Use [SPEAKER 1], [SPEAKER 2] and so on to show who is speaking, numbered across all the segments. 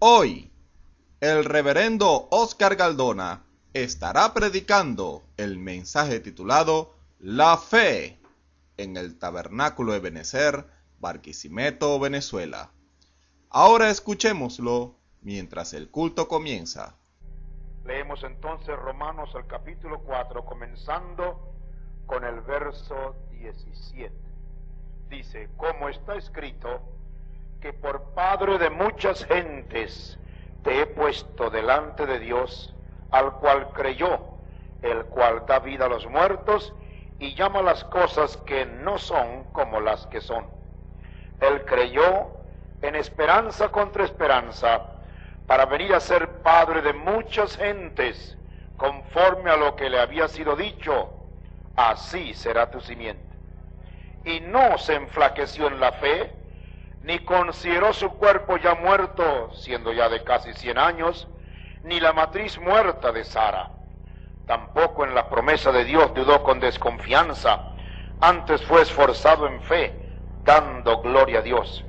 [SPEAKER 1] Hoy, el reverendo Oscar Galdona estará predicando el mensaje titulado La Fe en el Tabernáculo Ebenezer, Barquisimeto, Venezuela. Ahora escuchémoslo mientras el culto comienza.
[SPEAKER 2] Leemos entonces Romanos el capítulo 4, comenzando con el verso 17. Dice, como está escrito, que por padre de muchas gentes te he puesto delante de Dios, al cual creyó, el cual da vida a los muertos y llama las cosas que no son como las que son. Él creyó en esperanza contra esperanza, para venir a ser padre de muchas gentes, conforme a lo que le había sido dicho, así será tu simiente. Y no se enflaqueció en la fe, ni consideró su cuerpo ya muerto, siendo ya de casi 100 años, ni la matriz muerta de Sara. Tampoco en la promesa de Dios dudó con desconfianza, antes fue esforzado en fe, dando gloria a Dios,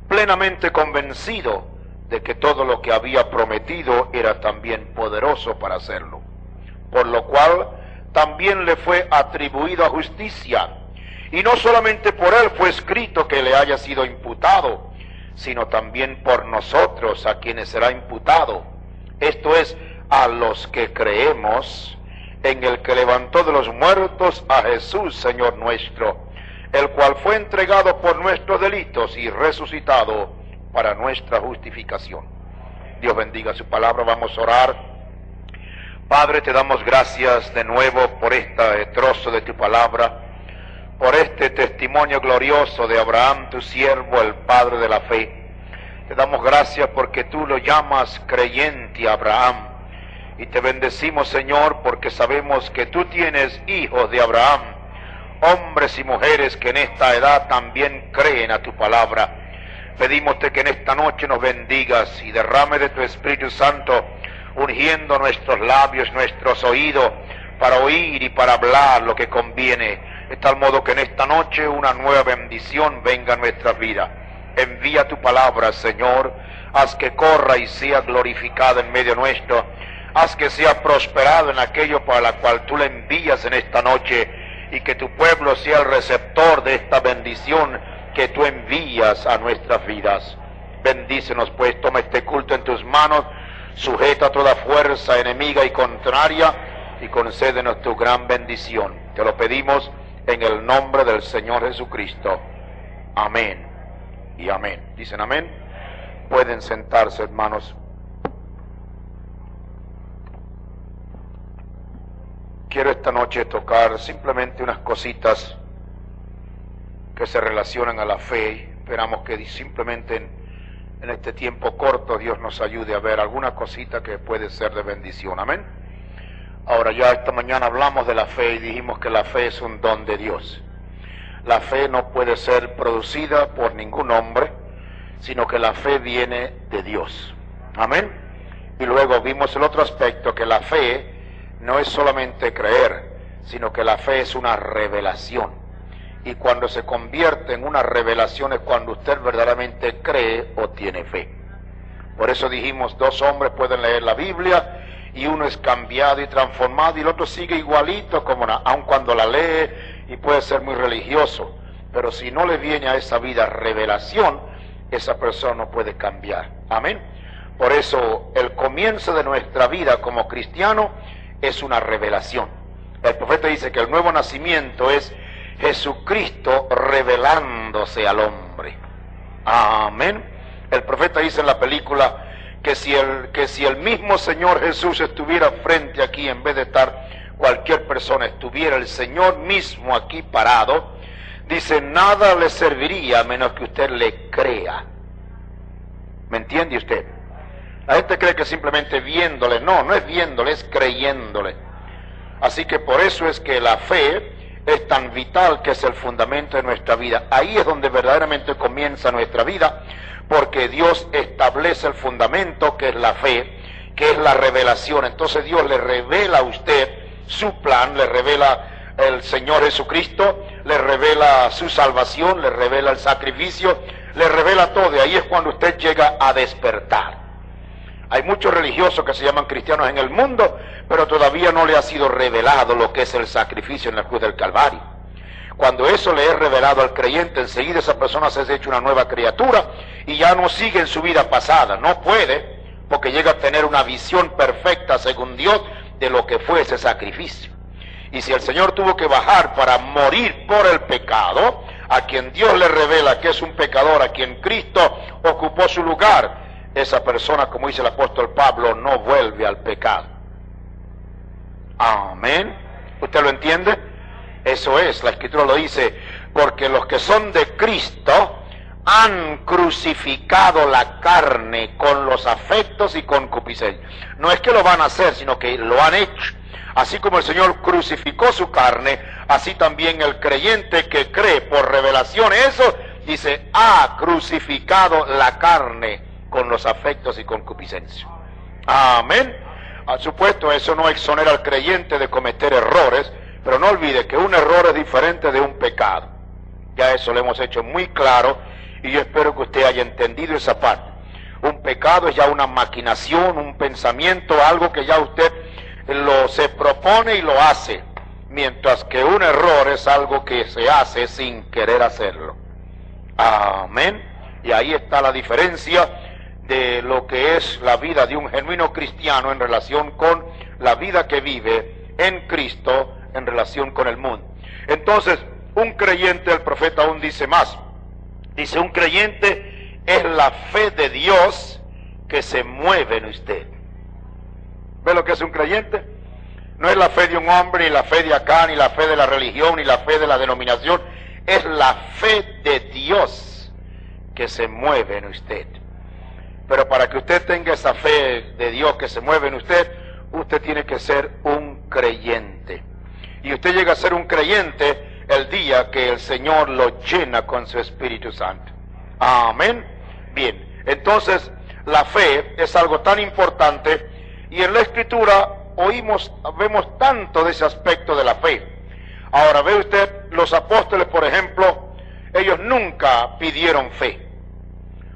[SPEAKER 2] plenamente convencido de que todo lo que había prometido era también poderoso para hacerlo, por lo cual también le fue atribuido a justicia, y no solamente por él fue escrito que le haya sido imputado, sino también por nosotros a quienes será imputado, esto es, a los que creemos en el que levantó de los muertos a Jesús, Señor nuestro, el cual fue entregado por nuestros delitos y resucitado para nuestra justificación. Dios bendiga su palabra. Vamos a orar. Padre, te damos gracias de nuevo por este trozo de tu palabra, por este testimonio glorioso de Abraham, tu siervo, el padre de la fe. Te damos gracias porque tú lo llamas creyente a Abraham, y te bendecimos, Señor, porque sabemos que tú tienes hijos de Abraham, hombres y mujeres que en esta edad también creen a tu palabra. Pedímoste que en esta noche nos bendigas y derrame de tu Espíritu Santo, ungiendo nuestros labios, nuestros oídos, para oír y para hablar lo que conviene, de tal modo que en esta noche una nueva bendición venga a nuestras vidas. Envía tu palabra, Señor, haz que corra y sea glorificada en medio nuestro, haz que sea prosperado en aquello para la cual tú le envías en esta noche, y que tu pueblo sea el receptor de esta bendición que tú envías a nuestras vidas. Bendícenos pues, toma este culto en tus manos, sujeta toda fuerza enemiga y contraria, y concédenos tu gran bendición. Te lo pedimos en el nombre del Señor Jesucristo. Amén y amén. ¿Dicen amén? Pueden sentarse, hermanos. Quiero esta noche tocar simplemente unas cositas que se relacionan a la fe. Esperamos que simplemente en este tiempo corto Dios nos ayude a ver alguna cosita que puede ser de bendición. Amén. Ahora, ya esta mañana hablamos de la fe y dijimos que la fe es un don de Dios. La fe no puede ser producida por ningún hombre, sino que la fe viene de Dios. Amén. Y luego vimos el otro aspecto, que la fe no es solamente creer, sino que la fe es una revelación. Y cuando se convierte en una revelación es cuando usted verdaderamente cree o tiene fe. Por eso dijimos, dos hombres pueden leer la Biblia y uno es cambiado y transformado y el otro sigue igualito como aun cuando la lee y puede ser muy religioso. Pero si no le viene a esa vida revelación, esa persona no puede cambiar. Amén. Por eso el comienzo de nuestra vida como cristiano es una revelación. El profeta dice que el nuevo nacimiento es Jesucristo revelándose al hombre. Amén. El profeta dice en la película que si el mismo Señor Jesús estuviera frente aquí, en vez de estar cualquier persona, estuviera el Señor mismo aquí parado, dice, nada le serviría a menos que usted le crea. ¿Me entiende usted? La gente cree que simplemente viéndole. No, no es viéndole, es creyéndole. Así que por eso es que la fe es tan vital, que es el fundamento de nuestra vida. Ahí es donde verdaderamente comienza nuestra vida, porque Dios establece el fundamento, que es la fe, que es la revelación. Entonces Dios le revela a usted su plan, le revela el Señor Jesucristo, le revela su salvación, le revela el sacrificio, le revela todo, y ahí es cuando usted llega a despertar. Hay muchos religiosos que se llaman cristianos en el mundo, pero todavía no le ha sido revelado lo que es el sacrificio en la cruz del Calvario. Cuando eso le es revelado al creyente, enseguida esa persona se ha hecho una nueva criatura y ya no sigue en su vida pasada. No puede, porque llega a tener una visión perfecta según Dios de lo que fue ese sacrificio. Y si el Señor tuvo que bajar para morir por el pecado, a quien Dios le revela que es un pecador, a quien Cristo ocupó su lugar, esa persona, como dice el apóstol Pablo, no vuelve al pecado. Amén. ¿Usted lo entiende? Eso es, la Escritura lo dice, porque los que son de Cristo han crucificado la carne con los afectos y concupiscencias. No es que lo van a hacer, sino que lo han hecho. Así como el Señor crucificó su carne, así también el creyente que cree por revelación eso, dice, ha crucificado la carne con los afectos y concupiscencias. Amén. Por supuesto, eso no exonera al creyente de cometer errores, pero no olvide que un error es diferente de un pecado. Ya eso lo hemos hecho muy claro y yo espero que usted haya entendido esa parte. Un pecado es ya una maquinación, un pensamiento, algo que ya usted se propone y lo hace, mientras que un error es algo que se hace sin querer hacerlo. Amén. Y ahí está la diferencia de lo que es la vida de un genuino cristiano en relación con la vida que vive en Cristo en relación con el mundo. Entonces, un creyente, el profeta aún dice más, dice, un creyente es la fe de Dios que se mueve en usted. ¿Ve lo que es un creyente? No es la fe de un hombre, ni la fe de acá, ni la fe de la religión, ni la fe de la denominación, es la fe de Dios que se mueve en usted. Pero para que usted tenga esa fe de Dios que se mueve en usted, usted tiene que ser un creyente. Y usted llega a ser un creyente el día que el Señor lo llena con su Espíritu Santo. Amén. Bien, entonces la fe es algo tan importante y en la Escritura vemos tanto de ese aspecto de la fe. Ahora ve usted, los apóstoles, por ejemplo, ellos nunca pidieron fe.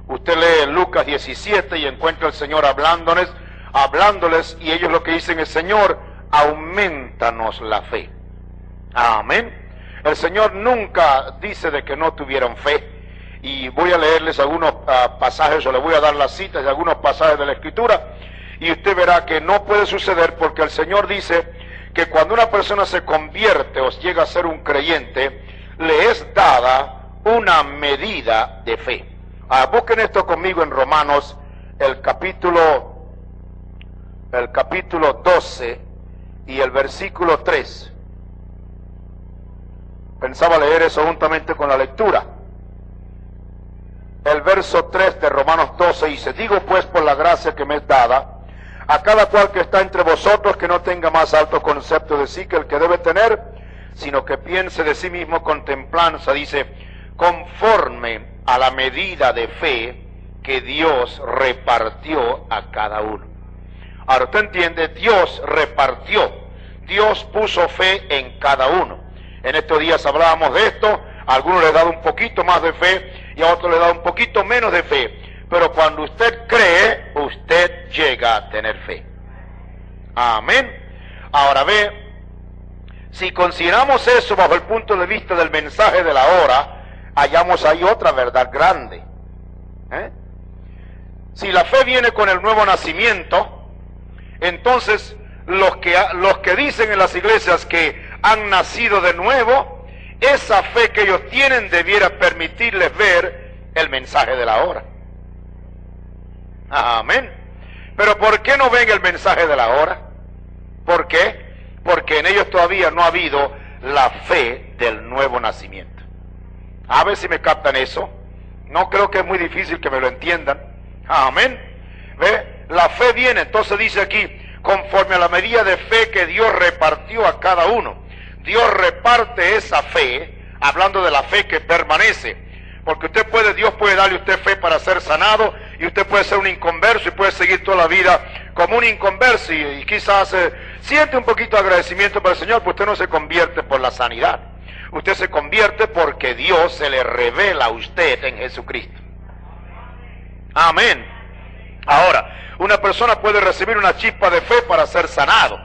[SPEAKER 2] Usted lee Lucas 17 y encuentra al Señor hablándoles y ellos lo que dicen es, Señor, aumentanos la fe. Amén. El Señor nunca dice de que no tuvieron fe. Y voy a leerles algunos pasajes, o les voy a dar las citas de algunos pasajes de la Escritura, y usted verá que no puede suceder porque el Señor dice que cuando una persona se convierte o llega a ser un creyente, le es dada una medida de fe. Busquen esto conmigo en Romanos, el capítulo 12 y el versículo 3. Pensaba leer eso juntamente con la lectura. El verso 3 de Romanos 12 dice, digo pues por la gracia que me es dada, a cada cual que está entre vosotros que no tenga más alto concepto de sí que el que debe tener, sino que piense de sí mismo con templanza, dice, conforme a la medida de fe que Dios repartió a cada uno. Ahora usted entiende, Dios repartió, Dios puso fe en cada uno. En estos días hablábamos de esto, a algunos les he dado un poquito más de fe y a otros les he dado un poquito menos de fe. Pero cuando usted cree, usted llega a tener fe. Amén. Ahora ve, si consideramos eso bajo el punto de vista del mensaje de la hora, hallamos ahí otra verdad grande. Si la fe viene con el nuevo nacimiento, entonces los que dicen en las iglesias que han nacido de nuevo, esa fe que ellos tienen debiera permitirles ver el mensaje de la hora. Amén. Pero ¿por qué no ven el mensaje de la hora? ¿Por qué? Porque en ellos todavía no ha habido la fe del nuevo nacimiento. A ver si me captan eso. No creo que es muy difícil que me lo entiendan. Amén. ¿Ve? La fe viene, entonces dice aquí, conforme a la medida de fe que Dios repartió a cada uno. Dios reparte esa fe, hablando de la fe que permanece. Porque Dios puede darle a usted fe para ser sanado, y usted puede ser un inconverso y puede seguir toda la vida como un inconverso, y quizás siente un poquito de agradecimiento para el Señor, pues usted no se convierte por la sanidad. Usted se convierte porque Dios se le revela a usted en Jesucristo. Amén. Ahora, Una persona puede recibir una chispa de fe para ser sanado,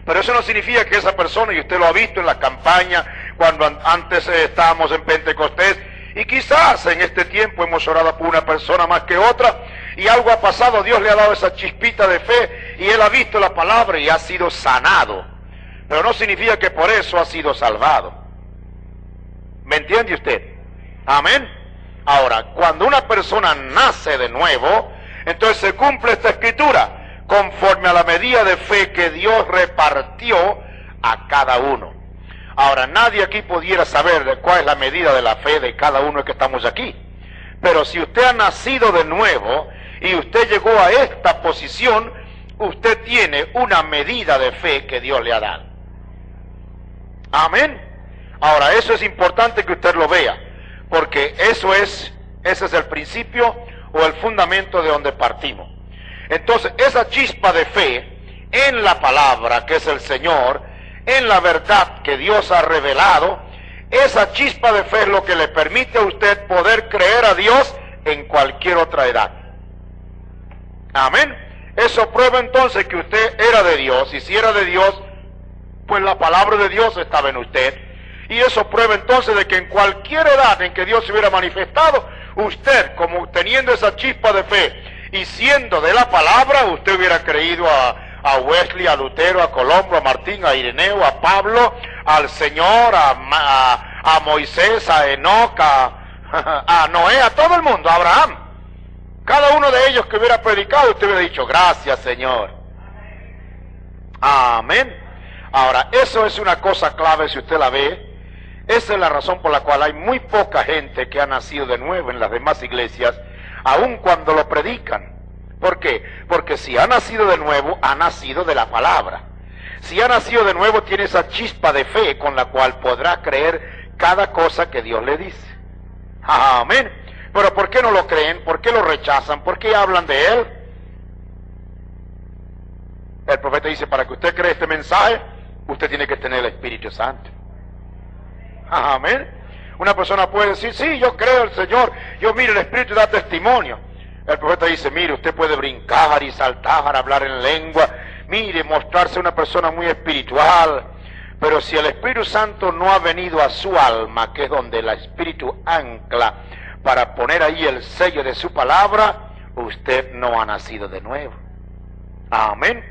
[SPEAKER 2] pero eso no significa que esa persona, y usted lo ha visto en la campaña, cuando antes estábamos en Pentecostés, y quizás en este tiempo hemos orado por una persona más que otra, y algo ha pasado, Dios le ha dado esa chispita de fe, y él ha visto la palabra y ha sido sanado, pero no significa que por eso ha sido salvado. ¿Me entiende usted? Amén. Ahora, cuando una persona nace de nuevo, entonces se cumple esta escritura, conforme a la medida de fe que Dios repartió a cada uno. Ahora, nadie aquí pudiera saber de cuál es la medida de la fe de cada uno que estamos aquí. Pero si usted ha nacido de nuevo y usted llegó a esta posición, usted tiene una medida de fe que Dios le ha dado. Amén. Ahora, eso es importante que usted lo vea, porque ese es el principio o el fundamento de donde partimos. Entonces, esa chispa de fe en la palabra, que es el Señor, en la verdad que Dios ha revelado, esa chispa de fe es lo que le permite a usted poder creer a Dios en cualquier otra edad. Amén. Eso prueba entonces que usted era de Dios, y si era de Dios, pues la palabra de Dios estaba en usted. Y eso prueba entonces de que en cualquier edad en que Dios se hubiera manifestado, usted, como teniendo esa chispa de fe y siendo de la palabra, usted hubiera creído a Wesley, a Lutero, a Colombo, a Martín, a Ireneo, a Pablo, al Señor, a Moisés, a Enoc, a Noé, a todo el mundo, a Abraham. Cada uno de ellos que hubiera predicado, usted hubiera dicho, gracias, Señor. Amén. Ahora, eso es una cosa clave si usted la ve. Esa es la razón por la cual hay muy poca gente que ha nacido de nuevo en las demás iglesias, aun cuando lo predican. ¿Por qué? Porque si ha nacido de nuevo, ha nacido de la palabra. Si ha nacido de nuevo, tiene esa chispa de fe con la cual podrá creer cada cosa que Dios le dice. Amén. Pero ¿por qué no lo creen? ¿Por qué lo rechazan? ¿Por qué hablan de él? El profeta dice, para que usted crea este mensaje, usted tiene que tener el Espíritu Santo. Amén. Una persona puede decir, sí, yo creo el Señor, yo mire, el Espíritu da testimonio. El profeta dice, mire, usted puede brincar y saltar, hablar en lengua, mire, mostrarse una persona muy espiritual, pero si el Espíritu Santo no ha venido a su alma, que es donde el Espíritu ancla para poner ahí el sello de su palabra, usted no ha nacido de nuevo. Amén.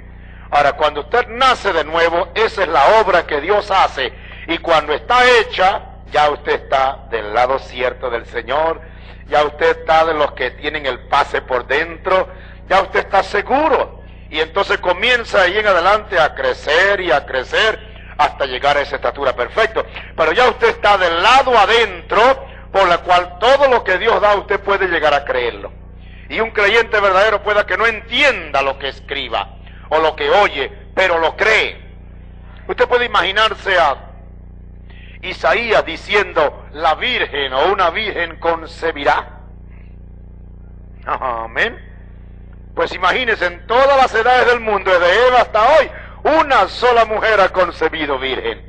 [SPEAKER 2] Ahora, cuando usted nace de nuevo, esa es la obra que Dios hace, y cuando está hecha, ya usted está del lado cierto del Señor, ya usted está de los que tienen el pase por dentro, ya usted está seguro, y entonces comienza ahí en adelante a crecer y a crecer hasta llegar a esa estatura perfecta. Pero ya usted está del lado adentro, por la cual todo lo que Dios da usted puede llegar a creerlo. Y un creyente verdadero pueda que no entienda lo que escriba o lo que oye, pero lo cree. Usted puede imaginarse a Isaías diciendo, la virgen o una virgen concebirá. Amén. Pues imagínense, en todas las edades del mundo, desde Eva hasta hoy, una sola mujer ha concebido virgen.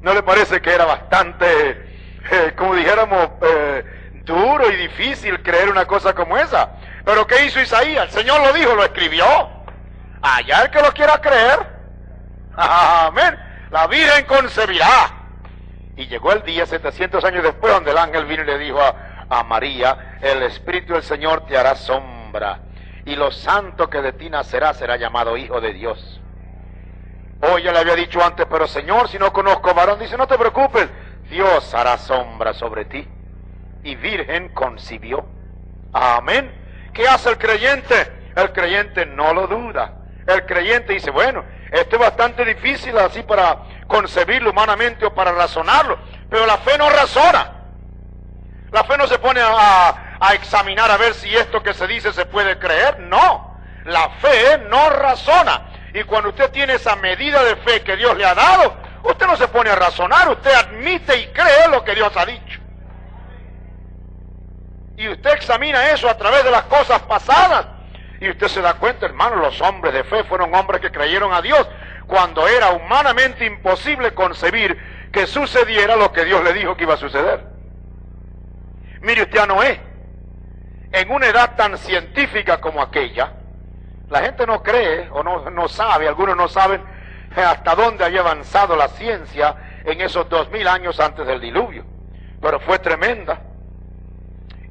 [SPEAKER 2] ¿No le parece que era bastante, como dijéramos, duro y difícil creer una cosa como esa? Pero ¿qué hizo Isaías? El Señor lo dijo, lo escribió. Allá el que lo quiera creer. Amén. La virgen concebirá. Y llegó el día 700 años después donde el ángel vino y le dijo a María, el Espíritu del Señor te hará sombra, y lo santo que de ti nacerá será llamado Hijo de Dios. Hoy ya le había dicho antes, pero Señor, si no conozco varón, dice, no te preocupes, Dios hará sombra sobre ti. Y virgen concibió. Amén. ¿Qué hace el creyente? El creyente no lo duda. El creyente dice, bueno, esto es bastante difícil así para concebirlo humanamente o para razonarlo, pero la fe no razona. La fe no se pone a examinar a ver si esto que se dice se puede creer. No, la fe no razona. Y cuando usted tiene esa medida de fe que Dios le ha dado, usted no se pone a razonar, usted admite y cree lo que Dios ha dicho. Y usted examina eso a través de las cosas pasadas. Y usted se da cuenta, hermano, los hombres de fe fueron hombres que creyeron a Dios cuando era humanamente imposible concebir que sucediera lo que Dios le dijo que iba a suceder. Mire usted a Noé, en una edad tan científica como aquella, La gente no cree o no sabe, algunos no saben hasta dónde había avanzado la ciencia en esos 2000 años antes del diluvio. Pero fue tremenda.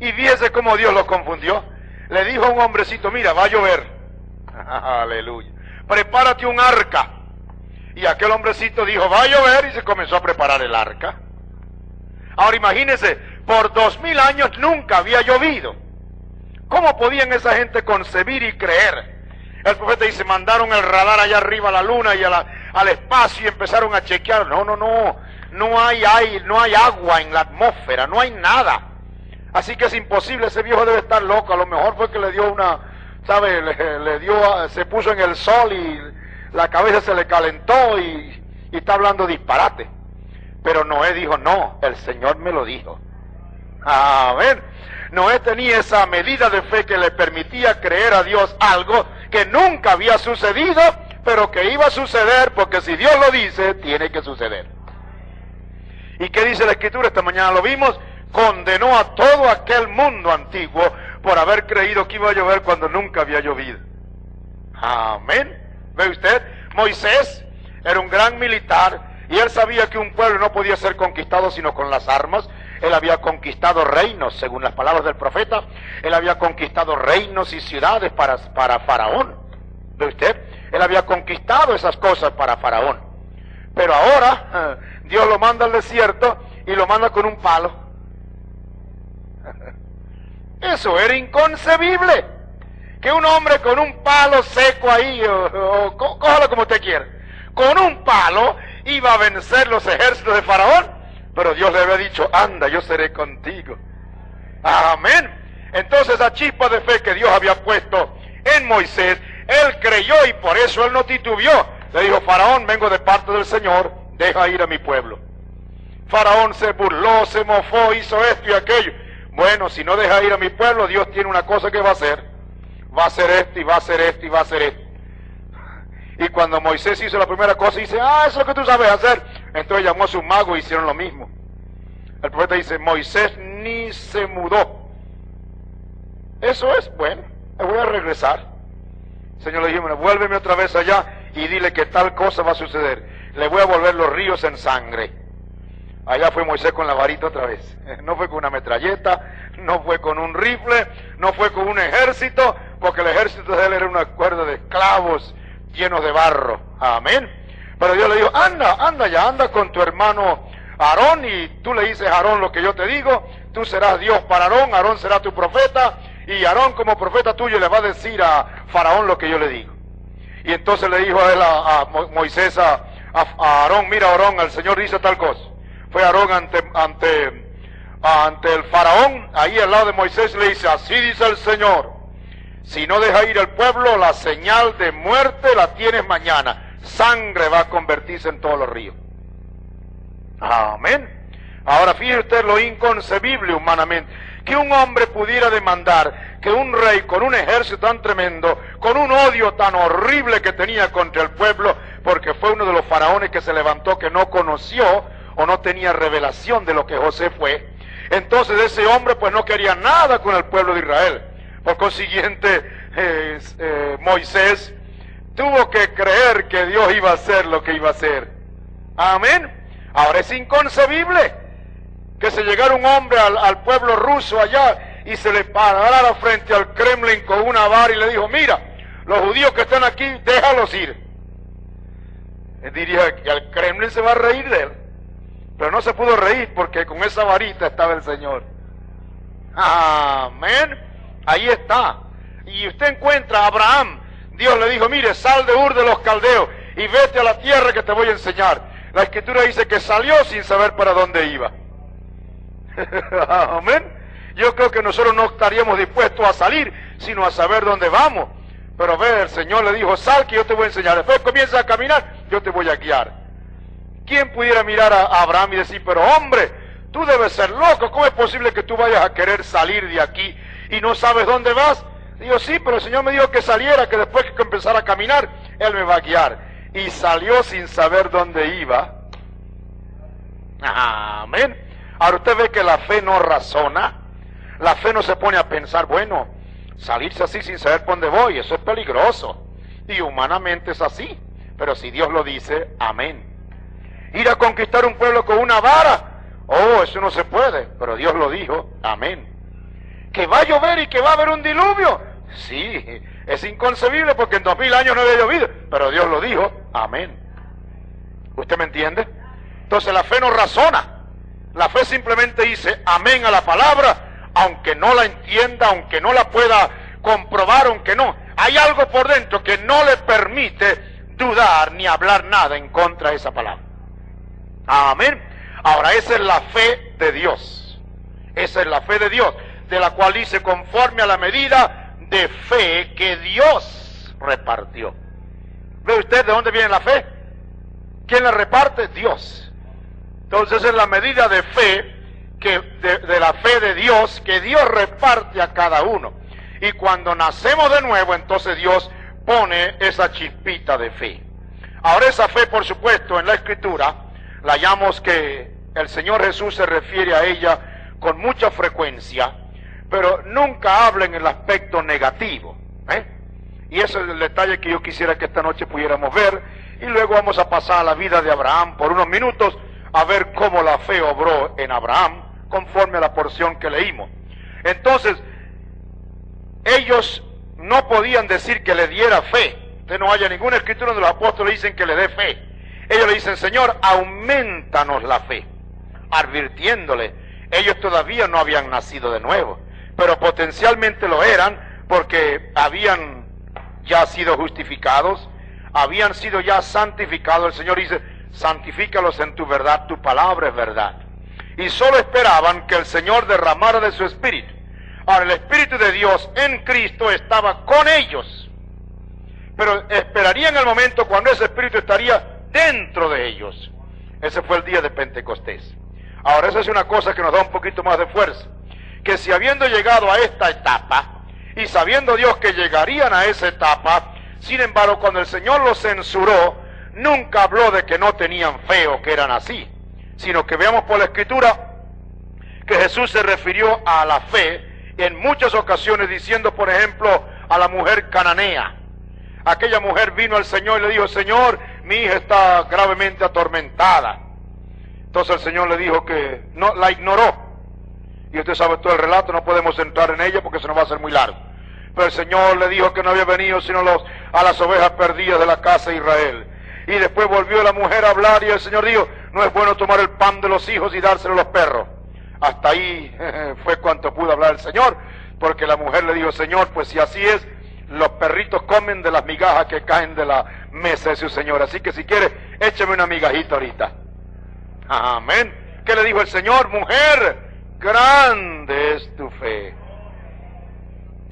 [SPEAKER 2] Y fíjese cómo Dios lo confundió. Le dijo a un hombrecito, mira, va a llover. Aleluya. Prepárate un arca. Y aquel hombrecito dijo, va a llover, y se comenzó a preparar el arca. Ahora imagínense, por 2000 años nunca había llovido. ¿Cómo podían esa gente concebir y creer? El profeta dice, mandaron el radar allá arriba a la luna y al espacio y empezaron a chequear. No hay agua en la atmósfera, no hay nada. Así que es imposible, ese viejo debe estar loco. A lo mejor fue que le dio se puso en el sol y la cabeza se le calentó y está hablando disparate. Pero Noé dijo, no, el Señor me lo dijo. Amén. Noé tenía esa medida de fe que le permitía creer a Dios algo que nunca había sucedido, pero que iba a suceder, porque si Dios lo dice, tiene que suceder. ¿Y qué dice la Escritura? Esta mañana lo vimos. Condenó a todo aquel mundo antiguo por haber creído que iba a llover cuando nunca había llovido. Amén. ¿Ve usted? Moisés era un gran militar y él sabía que un pueblo no podía ser conquistado sino con las armas. Él había conquistado reinos, según las palabras del profeta. Él había conquistado reinos y ciudades para Faraón. ¿Ve usted? Él había conquistado esas cosas para Faraón. Pero ahora Dios lo manda al desierto y lo manda con un palo. Eso era inconcebible. Que un hombre con un palo seco ahí, o cójalo como usted quiera, con un palo iba a vencer los ejércitos de Faraón. Pero Dios le había dicho, anda, yo seré contigo. Amén. Entonces esa chispa de fe que Dios había puesto en Moisés, él creyó y por eso él no titubeó. Le dijo, Faraón, vengo de parte del Señor, deja ir a mi pueblo. Faraón se burló, se mofó, hizo esto y aquello. Bueno, si no deja ir a mi pueblo, Dios tiene una cosa que va a hacer. Va a hacer esto y va a hacer esto y va a hacer esto. Y cuando Moisés hizo la primera cosa, dice, eso es lo que tú sabes hacer. Entonces llamó a sus magos y hicieron lo mismo. El profeta dice, Moisés ni se mudó. Eso es, bueno, me voy a regresar. El Señor le dijo, bueno, vuélveme otra vez allá y dile que tal cosa va a suceder. Le voy a volver los ríos en sangre. Allá fue Moisés con la varita otra vez. No fue con una metralleta, no fue con un rifle, no fue con un ejército, porque el ejército de él era una cuerda de esclavos llenos de barro. Amén. Pero Dios le dijo, anda con tu hermano Aarón, y tú le dices a Aarón lo que yo te digo, tú serás Dios para Aarón, Aarón será tu profeta, y Aarón como profeta tuyo le va a decir a Faraón lo que yo le digo. Y entonces le dijo a él, a Moisés, a Aarón, mira Aarón, el Señor dice tal cosa. Fue Aarón ante el Faraón, ahí al lado de Moisés, le dice, así dice el Señor, si no deja ir al pueblo, la señal de muerte la tienes mañana, sangre va a convertirse en todos los ríos. Amén. Ahora fíjese usted lo inconcebible humanamente, que un hombre pudiera demandar que un rey con un ejército tan tremendo, con un odio tan horrible que tenía contra el pueblo, porque fue uno de los faraones que se levantó que no conoció o no tenía revelación de lo que José fue. Entonces ese hombre pues no quería nada con el pueblo de Israel. Por consiguiente, Moisés tuvo que creer que Dios iba a hacer lo que iba a hacer. Amén. Ahora es inconcebible que se llegara un hombre al pueblo ruso allá y se le parara frente al Kremlin con una vara y le dijo, mira, los judíos que están aquí, déjalos ir. Él diría que al Kremlin se va a reír de él. Pero no se pudo reír porque con esa varita estaba el Señor. Amén. Ahí está. Y usted encuentra a Abraham. Dios le dijo, mire, sal de Ur de los Caldeos y vete a la tierra que te voy a enseñar. La Escritura dice que salió sin saber para dónde iba. Amén. Yo creo que nosotros no estaríamos dispuestos a salir, sino a saber dónde vamos. Pero ve, el Señor le dijo, sal que yo te voy a enseñar. Después comienza a caminar, yo te voy a guiar. ¿Quién pudiera mirar a Abraham y decir, pero hombre, tú debes ser loco, ¿cómo es posible que tú vayas a querer salir de aquí y no sabes dónde vas? Digo, sí, pero el Señor me dijo que saliera, que después que empezara a caminar, Él me va a guiar. Y salió sin saber dónde iba. Amén. Ahora usted ve que la fe no razona, la fe no se pone a pensar, bueno, salirse así sin saber por dónde voy, eso es peligroso. Y humanamente es así, pero si Dios lo dice, amén. Ir a conquistar un pueblo con una vara, oh, eso no se puede, pero Dios lo dijo, amén. Que va a llover y que va a haber un diluvio, sí, es inconcebible porque en 2000 años no había llovido, pero Dios lo dijo, amén. ¿Usted me entiende? Entonces la fe no razona, la fe simplemente dice amén a la palabra, aunque no la entienda, aunque no la pueda comprobar, aunque no. Hay algo por dentro que no le permite dudar ni hablar nada en contra de esa palabra. Amén. Ahora, esa es la fe de Dios. Esa es la fe de Dios, de la cual dice conforme a la medida de fe que Dios repartió. ¿Ve usted de dónde viene la fe? ¿Quién la reparte? Dios. Entonces es la medida de fe, de la fe de Dios, que Dios reparte a cada uno. Y cuando nacemos de nuevo, entonces Dios pone esa chispita de fe. Ahora esa fe, por supuesto, en la Escritura, la hallamos que el Señor Jesús se refiere a ella con mucha frecuencia, pero nunca habla en el aspecto negativo. Y ese es el detalle que yo quisiera que esta noche pudiéramos ver, y luego vamos a pasar a la vida de Abraham por unos minutos, a ver cómo la fe obró en Abraham, conforme a la porción que leímos. Entonces, ellos no podían decir que le diera fe. Usted no haya ninguna escritura donde los apóstoles dicen que le dé fe. Ellos le dicen, Señor, aumentanos la fe, advirtiéndole, ellos todavía no habían nacido de nuevo, pero potencialmente lo eran, porque habían ya sido justificados, habían sido ya santificados. El Señor dice, santifícalos en tu verdad, tu palabra es verdad. Y solo esperaban que el Señor derramara de su Espíritu. Ahora, el Espíritu de Dios en Cristo estaba con ellos, pero esperarían el momento cuando ese Espíritu estaría dentro de ellos. Ese fue el día de Pentecostés. Ahora, esa es una cosa que nos da un poquito más de fuerza, que si habiendo llegado a esta etapa, y sabiendo Dios que llegarían a esa etapa, sin embargo, cuando el Señor los censuró, nunca habló de que no tenían fe o que eran así, sino que veamos por la Escritura que Jesús se refirió a la fe en muchas ocasiones, diciendo, por ejemplo, a la mujer cananea. Aquella mujer vino al Señor y le dijo, Señor, mi hija está gravemente atormentada. Entonces el Señor le dijo que no, la ignoró. Y usted sabe todo el relato, no podemos entrar en ella porque se nos va a hacer muy largo. Pero el Señor le dijo que no había venido sino a las ovejas perdidas de la casa de Israel. Y después volvió la mujer a hablar y el Señor dijo, no es bueno tomar el pan de los hijos y dárselo a los perros. Hasta ahí fue cuanto pudo hablar el Señor, porque la mujer le dijo, Señor, pues si así es, los perritos comen de las migajas que caen de la mesa de su Señor, así que si quiere, écheme una migajita ahorita. Amén. ¿Qué le dijo el Señor? Mujer, grande es tu fe.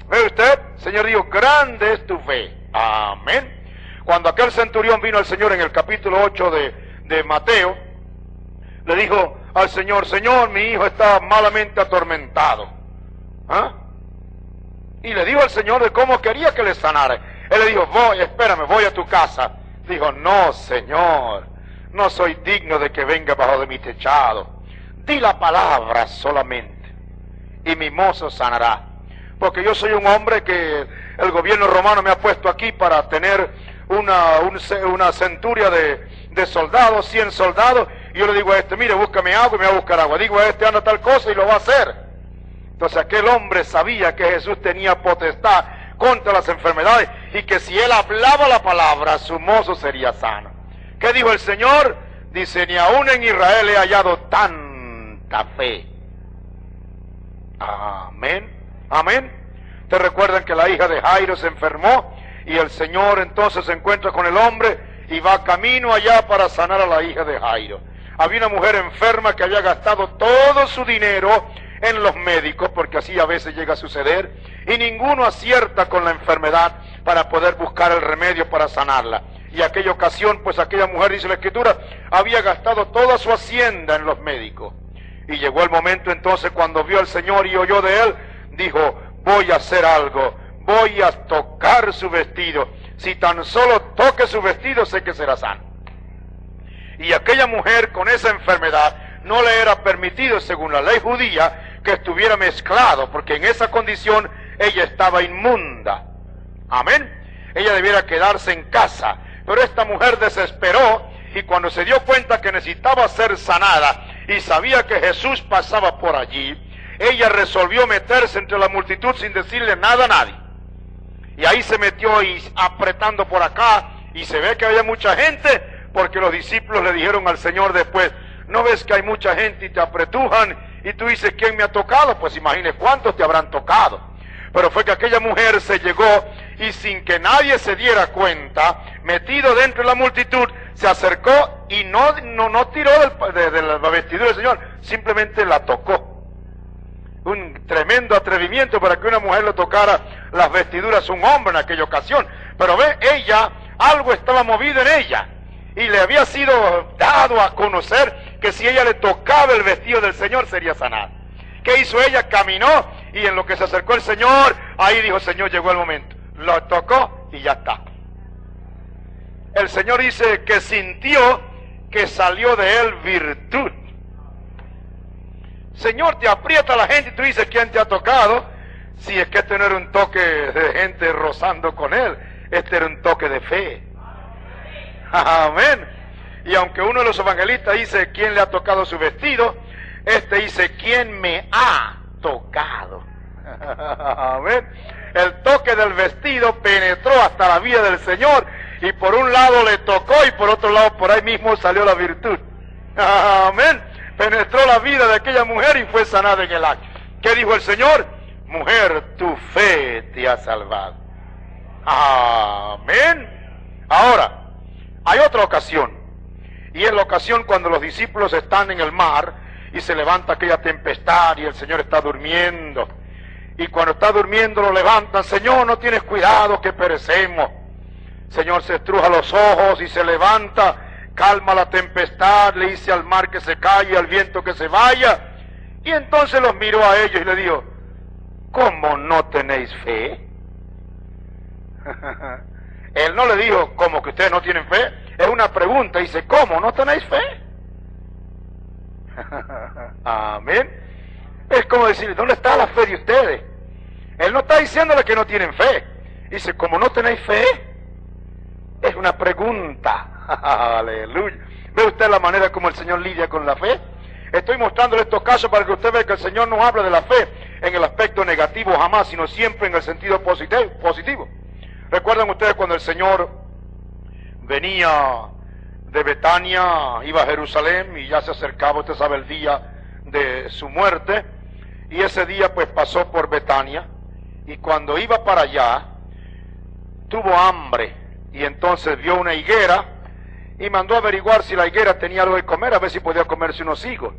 [SPEAKER 2] ¿Ve usted? El Señor dijo, grande es tu fe. Amén. Cuando aquel centurión vino al Señor en el capítulo 8 de Mateo, le dijo al Señor, Señor, mi hijo está malamente atormentado. Y le dijo al Señor de cómo quería que le sanara. Él le dijo, voy a tu casa. Dijo, no, Señor, no soy digno de que venga bajo de mi techado. Di la palabra solamente, y mi mozo sanará. Porque yo soy un hombre que el gobierno romano me ha puesto aquí para tener una centuria de soldados, 100 soldados, y yo le digo a este, mire, búscame agua y me va a buscar agua. Digo a este, anda tal cosa y lo va a hacer. Entonces aquel hombre sabía que Jesús tenía potestad contra las enfermedades y que si él hablaba la palabra, su mozo sería sano. ¿Qué dijo el Señor? Dice, ni aún en Israel he hallado tanta fe. Amén. Amén. ¿Te recuerdan que la hija de Jairo se enfermó? Y el Señor entonces se encuentra con el hombre y va camino allá para sanar a la hija de Jairo. Había una mujer enferma que había gastado todo su dinero en los médicos, porque así a veces llega a suceder, y ninguno acierta con la enfermedad para poder buscar el remedio para sanarla. Y aquella ocasión, pues aquella mujer, dice la Escritura, había gastado toda su hacienda en los médicos. Y llegó el momento entonces cuando vio al Señor y oyó de él, dijo, voy a hacer algo, voy a tocar su vestido. Si tan solo toque su vestido, sé que será sano. Y aquella mujer con esa enfermedad no le era permitido, según la ley judía, que estuviera mezclado, porque en esa condición ella estaba inmunda. Amén. Ella debiera quedarse en casa. Pero esta mujer desesperó, y cuando se dio cuenta que necesitaba ser sanada y sabía que Jesús pasaba por allí, ella resolvió meterse entre la multitud sin decirle nada a nadie. Y ahí se metió y apretando por acá, y se ve que había mucha gente, porque los discípulos le dijeron al Señor después: ¿no ves que hay mucha gente y te apretujan? Y tú dices: ¿quién me ha tocado? Pues imagine cuántos te habrán tocado. Pero fue que aquella mujer se llegó y sin que nadie se diera cuenta, metido dentro de la multitud, se acercó y no tiró de la vestidura del Señor, simplemente la tocó. Un tremendo atrevimiento para que una mujer le tocara las vestiduras a un hombre en aquella ocasión. Pero ve, ella, algo estaba movido en ella, y le había sido dado a conocer que si ella le tocaba el vestido del Señor sería sanada. ¿Qué hizo ella? Caminó, y en lo que se acercó el Señor, ahí dijo: Señor, llegó el momento. Lo tocó y ya está. El Señor dice que sintió que salió de él virtud. Señor, te aprieta la gente y tú dices: ¿quién te ha tocado? Si es que este no era un toque de gente rozando con él, este era un toque de fe. Amén. Y aunque uno de los evangelistas dice: ¿quién le ha tocado su vestido?, este dice: ¿quién me ha tocado? Amén. El toque del vestido penetró hasta la vida del Señor, y por un lado le tocó y por otro lado por ahí mismo salió la virtud. Amén. Penetró la vida de aquella mujer y fue sanada en el acto. ¿Qué dijo el Señor? Mujer, tu fe te ha salvado. Amén. Ahora, hay otra ocasión, y es la ocasión cuando los discípulos están en el mar y se levanta aquella tempestad y el Señor está durmiendo. Y cuando está durmiendo lo levantan: Señor, no tienes cuidado que perecemos. Señor se estruja los ojos y se levanta, calma la tempestad, le dice al mar que se calle, al viento que se vaya. Y entonces los miró a ellos y le dijo: ¿cómo no tenéis fe? Él no le dijo: ¿cómo que ustedes no tienen fe? Es una pregunta, dice: ¿cómo no tenéis fe? Amén. Es como decir: ¿dónde está la fe de ustedes? Él no está diciéndole que no tienen fe. Dice: ¿cómo no tenéis fe? Es una pregunta. Aleluya. ¿Ve usted la manera como el Señor lidia con la fe? Estoy mostrándole estos casos para que usted vea que el Señor no habla de la fe en el aspecto negativo jamás, sino siempre en el sentido positivo. ¿Recuerdan ustedes cuando el Señor venía de Betania, iba a Jerusalén y ya se acercaba, usted sabe, el día de su muerte? Y ese día pues pasó por Betania, y cuando iba para allá tuvo hambre, y entonces vio una higuera y mandó a averiguar si la higuera tenía algo de comer, a ver si podía comerse unos higos.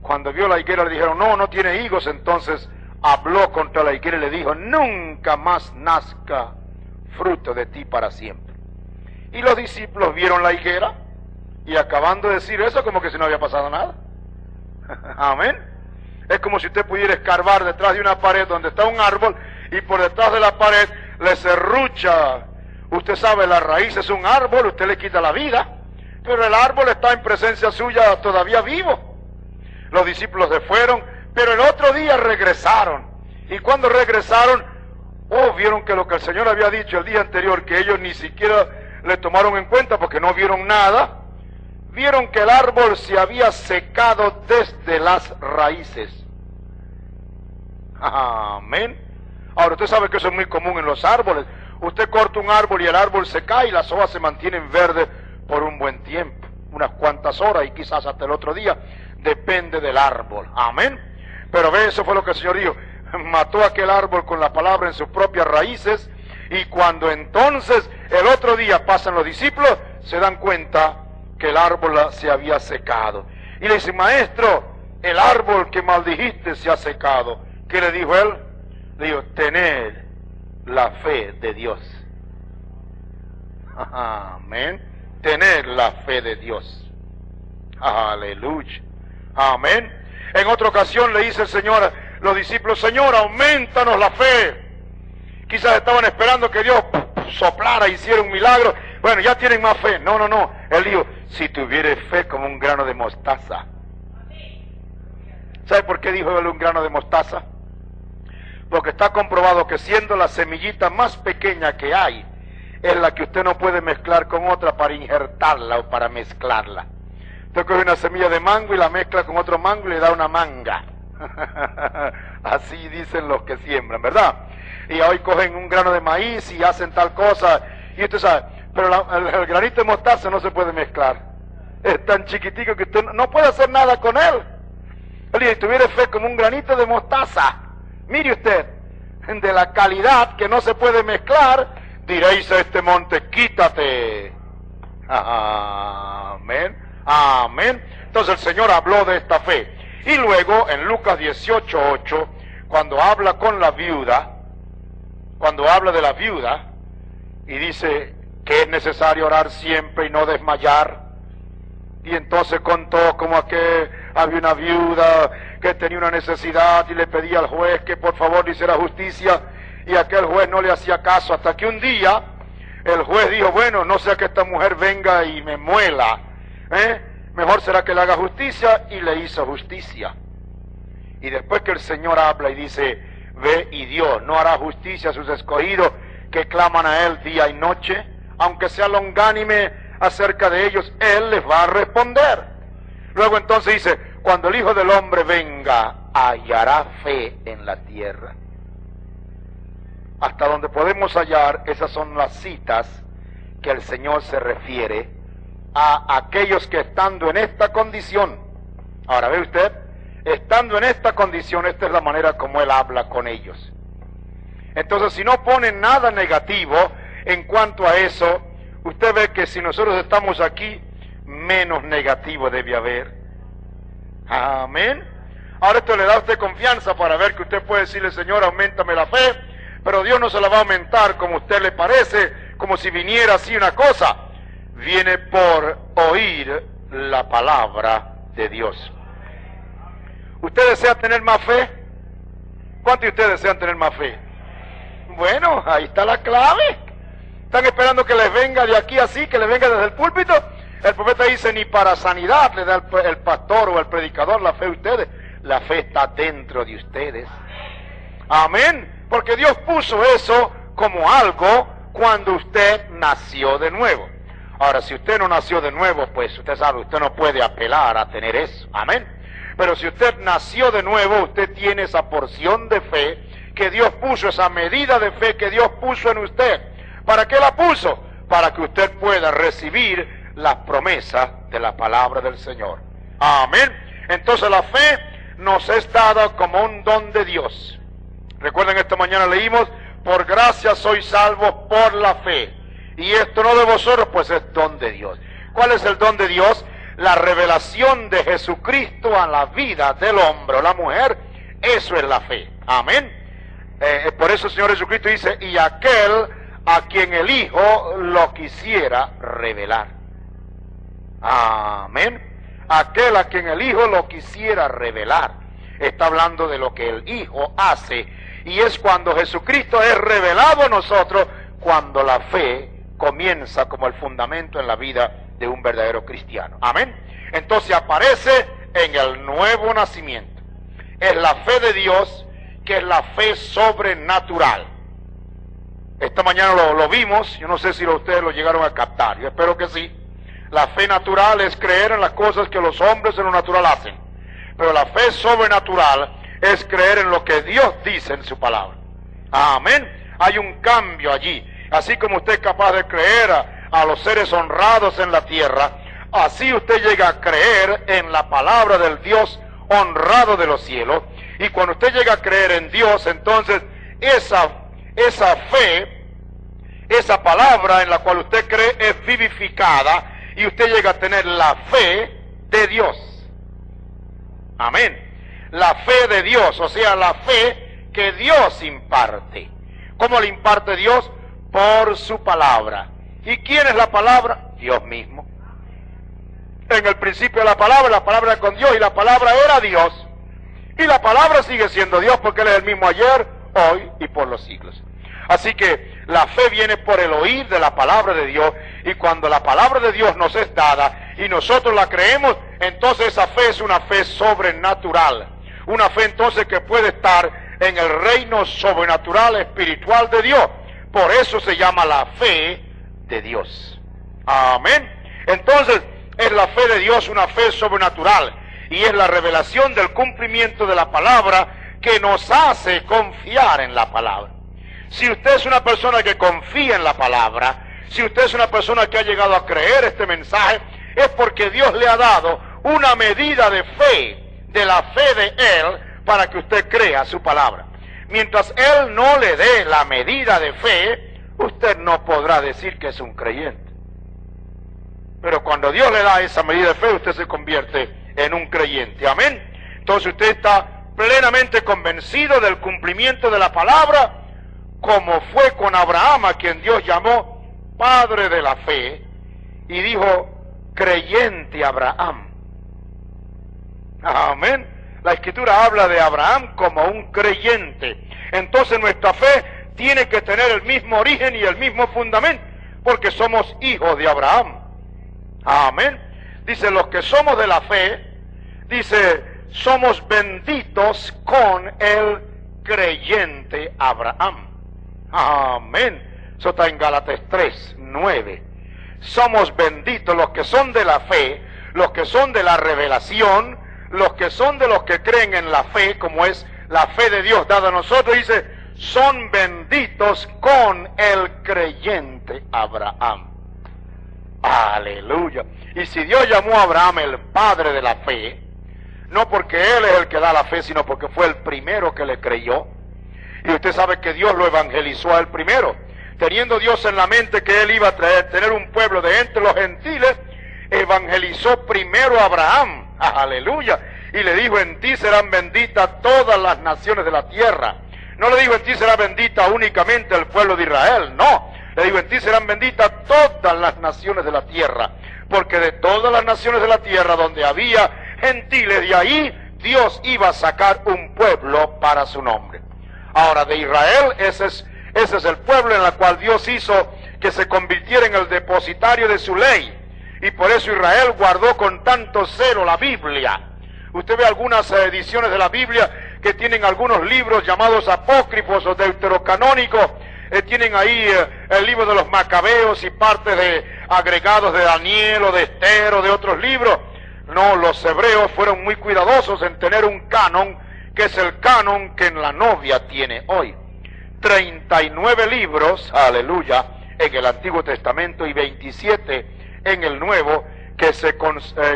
[SPEAKER 2] Cuando vio la higuera le dijeron: no tiene higos. Entonces habló contra la higuera y le dijo: nunca más nazca fruto de ti para siempre. Y los discípulos vieron la higuera, y acabando de decir eso, como que si no había pasado nada. Amén. Es como si usted pudiera escarbar detrás de una pared donde está un árbol, y por detrás de la pared le serrucha. Usted sabe, la raíz es un árbol, usted le quita la vida, pero el árbol está en presencia suya todavía vivo. Los discípulos se fueron, pero el otro día regresaron. Y cuando regresaron, vieron que lo que el Señor había dicho el día anterior, que ellos ni siquiera le tomaron en cuenta porque no vieron nada, vieron que el árbol se había secado desde las raíces. Amén. Ahora, usted sabe que eso es muy común en los árboles. Usted corta un árbol y el árbol se cae y las hojas se mantienen verdes por un buen tiempo, unas cuantas horas y quizás hasta el otro día, depende del árbol. Amén. Pero ve, eso fue lo que el Señor dijo: mató aquel árbol con la palabra en sus propias raíces. Y cuando entonces el otro día pasan los discípulos, se dan cuenta que el árbol se había secado. Y le dice: maestro, el árbol que maldijiste se ha secado. ¿Qué le dijo él? Le dijo: tened la fe de Dios. Amén. Tener la fe de Dios. Aleluya. Amén. En otra ocasión le dice el Señor, los discípulos: Señor, aumentanos la fe. Quizás estaban esperando que Dios soplara, hiciera un milagro. Bueno, ya tienen más fe. No. Él dijo: si tuvieres fe como un grano de mostaza. ¿Sabe por qué dijo él un grano de mostaza? Porque está comprobado que siendo la semillita más pequeña que hay, es la que usted no puede mezclar con otra para injertarla o para mezclarla. Usted coge una semilla de mango y la mezcla con otro mango y le da una manga. Así dicen los que siembran, ¿verdad? Y hoy cogen un grano de maíz y hacen tal cosa, y usted sabe, pero el granito de mostaza no se puede mezclar. Es tan chiquitico que usted no puede hacer nada con él. Si tuviera fe como un granito de mostaza, mire usted, de la calidad que no se puede mezclar, diréis a este monte, quítate. Amén, amén. Entonces el Señor habló de esta fe. Y luego en Lucas 18:8, cuando habla con la viuda, cuando habla de la viuda, y dice que es necesario orar siempre y no desmayar, y entonces contó como que había una viuda que tenía una necesidad y le pedía al juez que por favor le hiciera justicia, y aquel juez no le hacía caso, hasta que un día el juez dijo, bueno, no sea que esta mujer venga y me muela, mejor será que le haga justicia, y le hizo justicia. Y después que el Señor habla y dice, ve y Dios no hará justicia a sus escogidos que claman a Él día y noche, aunque sea longánime acerca de ellos, Él les va a responder. Luego entonces dice, cuando el Hijo del Hombre venga, hallará fe en la tierra. Hasta donde podemos hallar, esas son las citas que el Señor se refiere a aquellos que estando en esta condición, ahora ve usted, estando en esta condición, esta es la manera como Él habla con ellos. Entonces, si no pone nada negativo en cuanto a eso, usted ve que si nosotros estamos aquí, menos negativo debe haber. Amén. Ahora esto le da a usted confianza para ver que usted puede decirle, Señor, auméntame la fe, pero Dios no se la va a aumentar como a usted le parece, como si viniera así una cosa. Viene por oír la palabra de Dios. ¿Usted desea tener más fe? ¿Cuántos de ustedes desean tener más fe? Bueno, ahí está la clave. Están esperando que les venga de aquí así, que les venga desde el púlpito. El profeta dice, ni para sanidad le da el pastor o el predicador la fe a ustedes. La fe está dentro de ustedes. Amén. Porque Dios puso eso como algo cuando usted nació de nuevo. Ahora, si usted no nació de nuevo, pues usted sabe, usted no puede apelar a tener eso. Amén. Pero si usted nació de nuevo, usted tiene esa porción de fe que Dios puso, esa medida de fe que Dios puso en usted. ¿Para qué la puso? Para que usted pueda recibir las promesas de la palabra del Señor. Amén. Entonces la fe nos es dada como un don de Dios. Recuerden, esta mañana leímos, por gracia sois salvos por la fe. Y esto no de vosotros, pues es don de Dios. ¿Cuál es el don de Dios? La revelación de Jesucristo a la vida del hombre o la mujer. Eso es la fe. Amén. Por eso el Señor Jesucristo dice, y aquel a quien el Hijo lo quisiera revelar. Amén. Aquel a quien el Hijo lo quisiera revelar. Está hablando de lo que el Hijo hace. Y es cuando Jesucristo es revelado a nosotros, cuando la fe comienza como el fundamento en la vida de un verdadero cristiano. Amén. Entonces aparece en el nuevo nacimiento. Es la fe de Dios, que es la fe sobrenatural. Esta mañana lo vimos, yo no sé si ustedes lo llegaron a captar, yo espero que sí. La fe natural es creer en las cosas que los hombres en lo natural hacen. Pero la fe sobrenatural es creer en lo que Dios dice en su palabra. Amén. Hay un cambio allí. Así como usted es capaz de creer a los seres honrados en la tierra, así usted llega a creer en la palabra del Dios honrado de los cielos. Y cuando usted llega a creer en Dios, entonces esa fe, esa palabra en la cual usted cree es vivificada y usted llega a tener la fe de Dios. Amén. La fe de Dios, o sea, la fe que Dios imparte. ¿Cómo le imparte Dios? Por su palabra. ¿Y quién es la palabra? Dios mismo. En el principio la palabra era con Dios y la palabra era Dios. Y la palabra sigue siendo Dios porque Él es el mismo ayer, hoy y por los siglos. Así que la fe viene por el oír de la palabra de Dios, y cuando la palabra de Dios nos es dada y nosotros la creemos, entonces esa fe es una fe sobrenatural. Una fe entonces que puede estar en el reino sobrenatural espiritual de Dios. Por eso se llama la fe de Dios. Amén. Entonces, es la fe de Dios una fe sobrenatural, y es la revelación del cumplimiento de la palabra que nos hace confiar en la palabra. Si usted es una persona que confía en la palabra, si usted es una persona que ha llegado a creer este mensaje, es porque Dios le ha dado una medida de fe, de la fe de Él, para que usted crea su palabra. Mientras Él no le dé la medida de fe, usted no podrá decir que es un creyente. Pero cuando Dios le da esa medida de fe, usted se convierte en un creyente. Amén. Entonces usted está plenamente convencido del cumplimiento de la palabra, como fue con Abraham, a quien Dios llamó padre de la fe, y dijo, creyente Abraham. Amén. La Escritura habla de Abraham como un creyente. Entonces nuestra fe tiene que tener el mismo origen y el mismo fundamento, porque somos hijos de Abraham. Amén. Dice, los que somos de la fe, dice, somos benditos con el creyente Abraham. Amén. Eso está en Gálatas 3:9. Somos benditos los que son de la fe, los que son de la revelación, los que son de los que creen en la fe, como es la fe de Dios dada a nosotros. Dice, son benditos con el creyente Abraham. Aleluya. Y si Dios llamó a Abraham el padre de la fe, no porque él es el que da la fe, sino porque fue el primero que le creyó. Y usted sabe que Dios lo evangelizó a él primero. Teniendo Dios en la mente que él iba a tener un pueblo de entre los gentiles, evangelizó primero a Abraham. Aleluya. Y le dijo, en ti serán benditas todas las naciones de la tierra. No le dijo, en ti será bendita únicamente el pueblo de Israel. No. Le digo, en ti serán benditas todas las naciones de la tierra, porque de todas las naciones de la tierra donde había gentiles, de ahí Dios iba a sacar un pueblo para su nombre. Ahora, de Israel, ese es el pueblo en el cual Dios hizo que se convirtiera en el depositario de su ley, y por eso Israel guardó con tanto celo la Biblia. Usted ve algunas ediciones de la Biblia que tienen algunos libros llamados apócrifos o deuterocanónicos. Tienen ahí el libro de los Macabeos y partes de agregados de Daniel o de Esther o de otros libros. No, los hebreos fueron muy cuidadosos en tener un canon, que es el canon que en la novia tiene hoy. 39 libros, aleluya, en el Antiguo Testamento y 27 en el Nuevo, que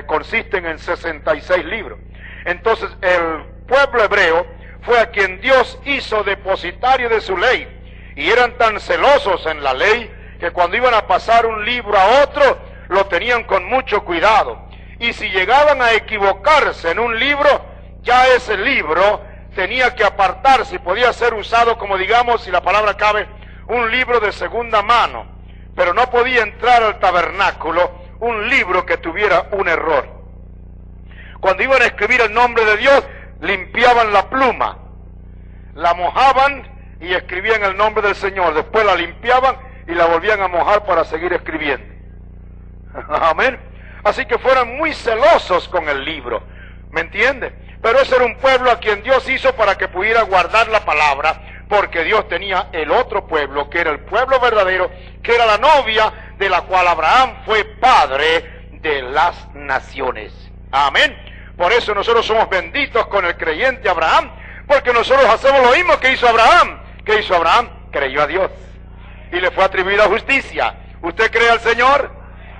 [SPEAKER 2] consisten en 66 libros. Entonces el pueblo hebreo fue a quien Dios hizo depositario de su ley. Y eran tan celosos en la ley que cuando iban a pasar un libro a otro, lo tenían con mucho cuidado. Y si llegaban a equivocarse en un libro, ya ese libro tenía que apartarse y podía ser usado como, digamos, si la palabra cabe, un libro de segunda mano. Pero no podía entrar al tabernáculo un libro que tuviera un error. Cuando iban a escribir el nombre de Dios, limpiaban la pluma, la mojaban y escribían el nombre del Señor. Después la limpiaban y la volvían a mojar para seguir escribiendo. Amén. Así que fueron muy celosos con el libro, ¿me entiende? Pero ese era un pueblo a quien Dios hizo para que pudiera guardar la palabra, porque Dios tenía el otro pueblo, que era el pueblo verdadero, que era la novia de la cual Abraham fue padre de las naciones. Amén. Por eso nosotros somos benditos con el creyente Abraham, porque nosotros hacemos lo mismo que hizo Abraham. ¿Qué hizo Abraham? Creyó a Dios y le fue atribuida justicia. ¿Usted cree al Señor?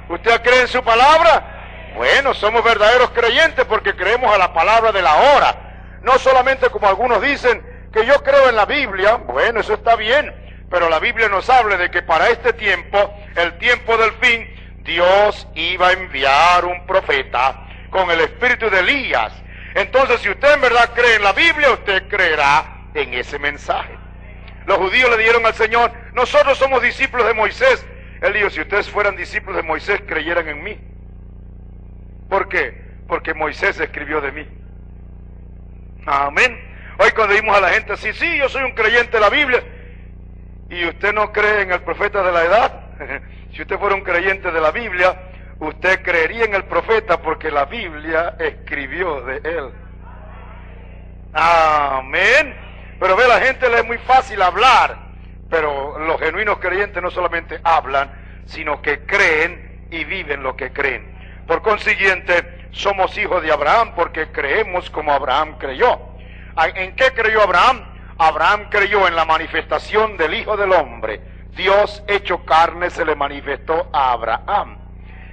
[SPEAKER 2] ¿Usted cree en su palabra? Bueno, somos verdaderos creyentes porque creemos a la palabra de la hora. No solamente como algunos dicen que yo creo en la Biblia. Bueno, eso está bien, pero la Biblia nos habla de que para este tiempo, el tiempo del fin, Dios iba a enviar un profeta con el espíritu de Elías. Entonces, si usted en verdad cree en la Biblia, usted creerá en ese mensaje. Los judíos le dijeron al Señor, nosotros somos discípulos de Moisés. Él dijo, si ustedes fueran discípulos de Moisés, creyeran en mí. ¿Por qué? Porque Moisés escribió de mí. Amén. Hoy cuando dimos a la gente así, sí, yo soy un creyente de la Biblia, y usted no cree en el profeta de la edad. Si usted fuera un creyente de la Biblia, usted creería en el profeta porque la Biblia escribió de él. Amén. Pero ve, la gente le es muy fácil hablar, pero los genuinos creyentes no solamente hablan, sino que creen y viven lo que creen. Por consiguiente, somos hijos de Abraham porque creemos como Abraham creyó. ¿En qué creyó Abraham? Abraham creyó en la manifestación del Hijo del Hombre. Dios hecho carne se le manifestó a Abraham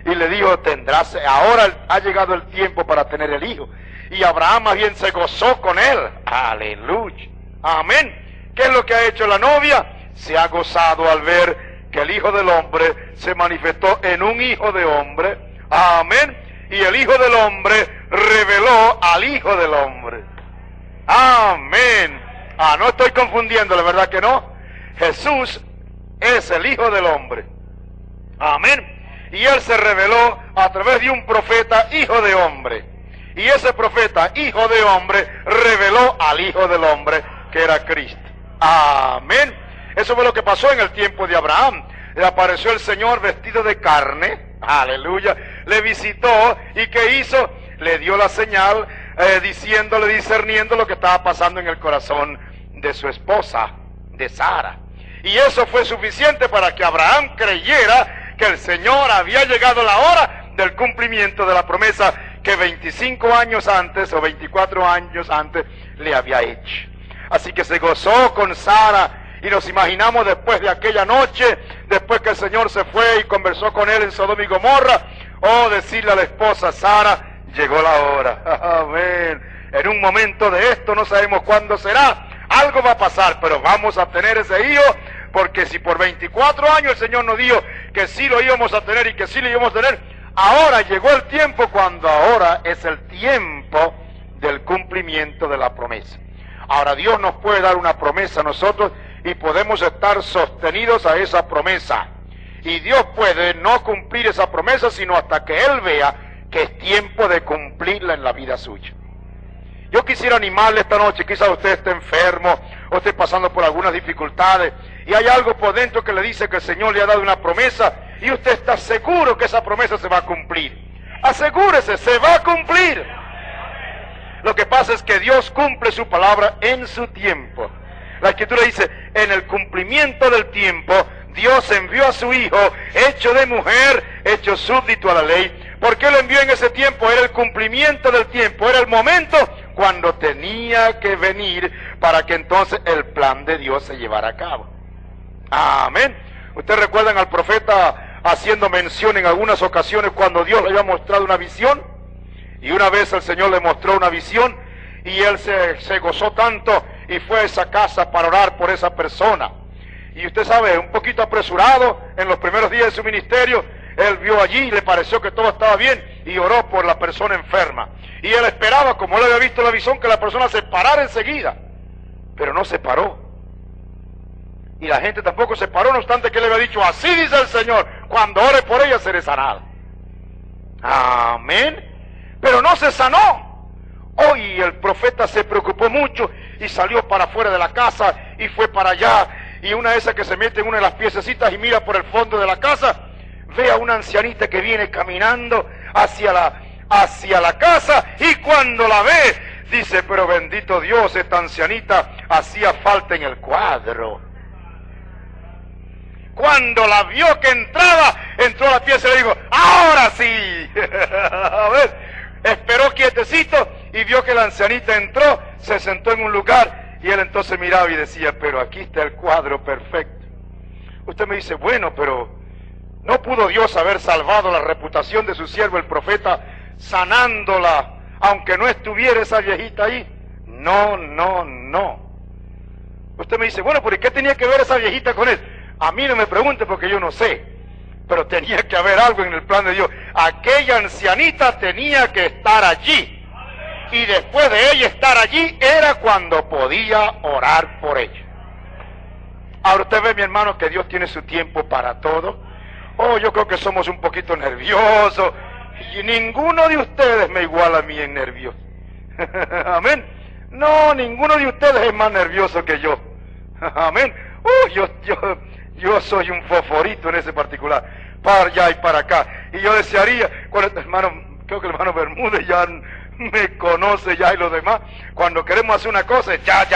[SPEAKER 2] y le dijo, tendrás, ahora ha llegado el tiempo para tener el hijo. Y Abraham más bien se gozó con él. Aleluya. Amén. ¿Qué es lo que ha hecho la novia? Se ha gozado al ver que el Hijo del Hombre se manifestó en un Hijo de Hombre. Amén. Y el Hijo del Hombre reveló al Hijo del Hombre. Amén. No estoy confundiendo, la verdad que no. Jesús es el Hijo del Hombre. Amén. Y Él se reveló a través de un profeta, Hijo de Hombre. Y ese profeta, Hijo de Hombre, reveló al Hijo del Hombre, que era Cristo. Amén. Eso fue lo que pasó en el tiempo de Abraham. Le apareció el Señor vestido de carne. Aleluya. Le visitó. ¿Y qué hizo? Le dio la señal, diciéndole, discerniendo lo que estaba pasando en el corazón de su esposa, de Sara. Y eso fue suficiente para que Abraham creyera que el Señor había llegado la hora del cumplimiento de la promesa que 25 años antes o 24 años antes le había hecho. Así que se gozó con Sara, y nos imaginamos después de aquella noche, después que el Señor se fue y conversó con él en Sodoma y Gomorra, decirle a la esposa, Sara, llegó la hora. Amén. En un momento de esto, no sabemos cuándo será, algo va a pasar, pero vamos a tener ese hijo, porque si por 24 años el Señor nos dijo que sí lo íbamos a tener y que sí lo íbamos a tener, ahora llegó el tiempo, cuando ahora es el tiempo del cumplimiento de la promesa. Ahora Dios nos puede dar una promesa a nosotros y podemos estar sostenidos a esa promesa. Y Dios puede no cumplir esa promesa sino hasta que Él vea que es tiempo de cumplirla en la vida suya. Yo quisiera animarle esta noche, quizás usted esté enfermo o esté pasando por algunas dificultades y hay algo por dentro que le dice que el Señor le ha dado una promesa y usted está seguro que esa promesa se va a cumplir. Asegúrese, se va a cumplir. Lo que pasa es que Dios cumple su palabra en su tiempo. La Escritura dice, en el cumplimiento del tiempo, Dios envió a su Hijo, hecho de mujer, hecho súbdito a la ley. ¿Por qué lo envió en ese tiempo? Era el cumplimiento del tiempo, era el momento cuando tenía que venir para que entonces el plan de Dios se llevara a cabo. Amén. ¿Ustedes recuerdan al profeta haciendo mención en algunas ocasiones cuando Dios le había mostrado una visión? Y una vez el Señor le mostró una visión y él se gozó tanto y fue a esa casa para orar por esa persona. Y usted sabe, un poquito apresurado en los primeros días de su ministerio, él vio allí y le pareció que todo estaba bien y oró por la persona enferma. Y él esperaba, como él había visto la visión, que la persona se parara enseguida. Pero no se paró. Y la gente tampoco se paró, no obstante que él había dicho, así dice el Señor, cuando ore por ella seré sanado. Amén. Pero no se sanó. Hoy el profeta se preocupó mucho y salió para afuera de la casa y fue para allá. Y una de esas que se mete en una de las piececitas y mira por el fondo de la casa, ve a una ancianita que viene caminando hacia la casa, y cuando la ve, dice, pero bendito Dios, esta ancianita hacía falta en el cuadro. Cuando la vio que entró a la pieza y le dijo, ahora sí. A ver, esperó quietecito y vio que la ancianita entró, se sentó en un lugar y él entonces miraba y decía, pero aquí está el cuadro perfecto. Usted me dice, bueno, pero ¿no pudo Dios haber salvado la reputación de su siervo el profeta sanándola, aunque no estuviera esa viejita ahí? No. Usted me dice, bueno, ¿por qué tenía que ver esa viejita con él? A mí no me pregunte porque yo no sé, pero tenía que haber algo en el plan de Dios. Aquella ancianita tenía que estar allí, y después de ella estar allí era cuando podía orar por ella. Ahora usted ve, mi hermano, que Dios tiene su tiempo para todo. Yo creo que somos un poquito nerviosos, y ninguno de ustedes me iguala a mí en nervioso. Amén. No, ninguno de ustedes es más nervioso que yo. Amén. Yo soy un foforito en ese particular, para allá y para acá. Y yo desearía, creo que el hermano Bermúdez ya me conoce ya, y los demás, cuando queremos hacer una cosa, ya.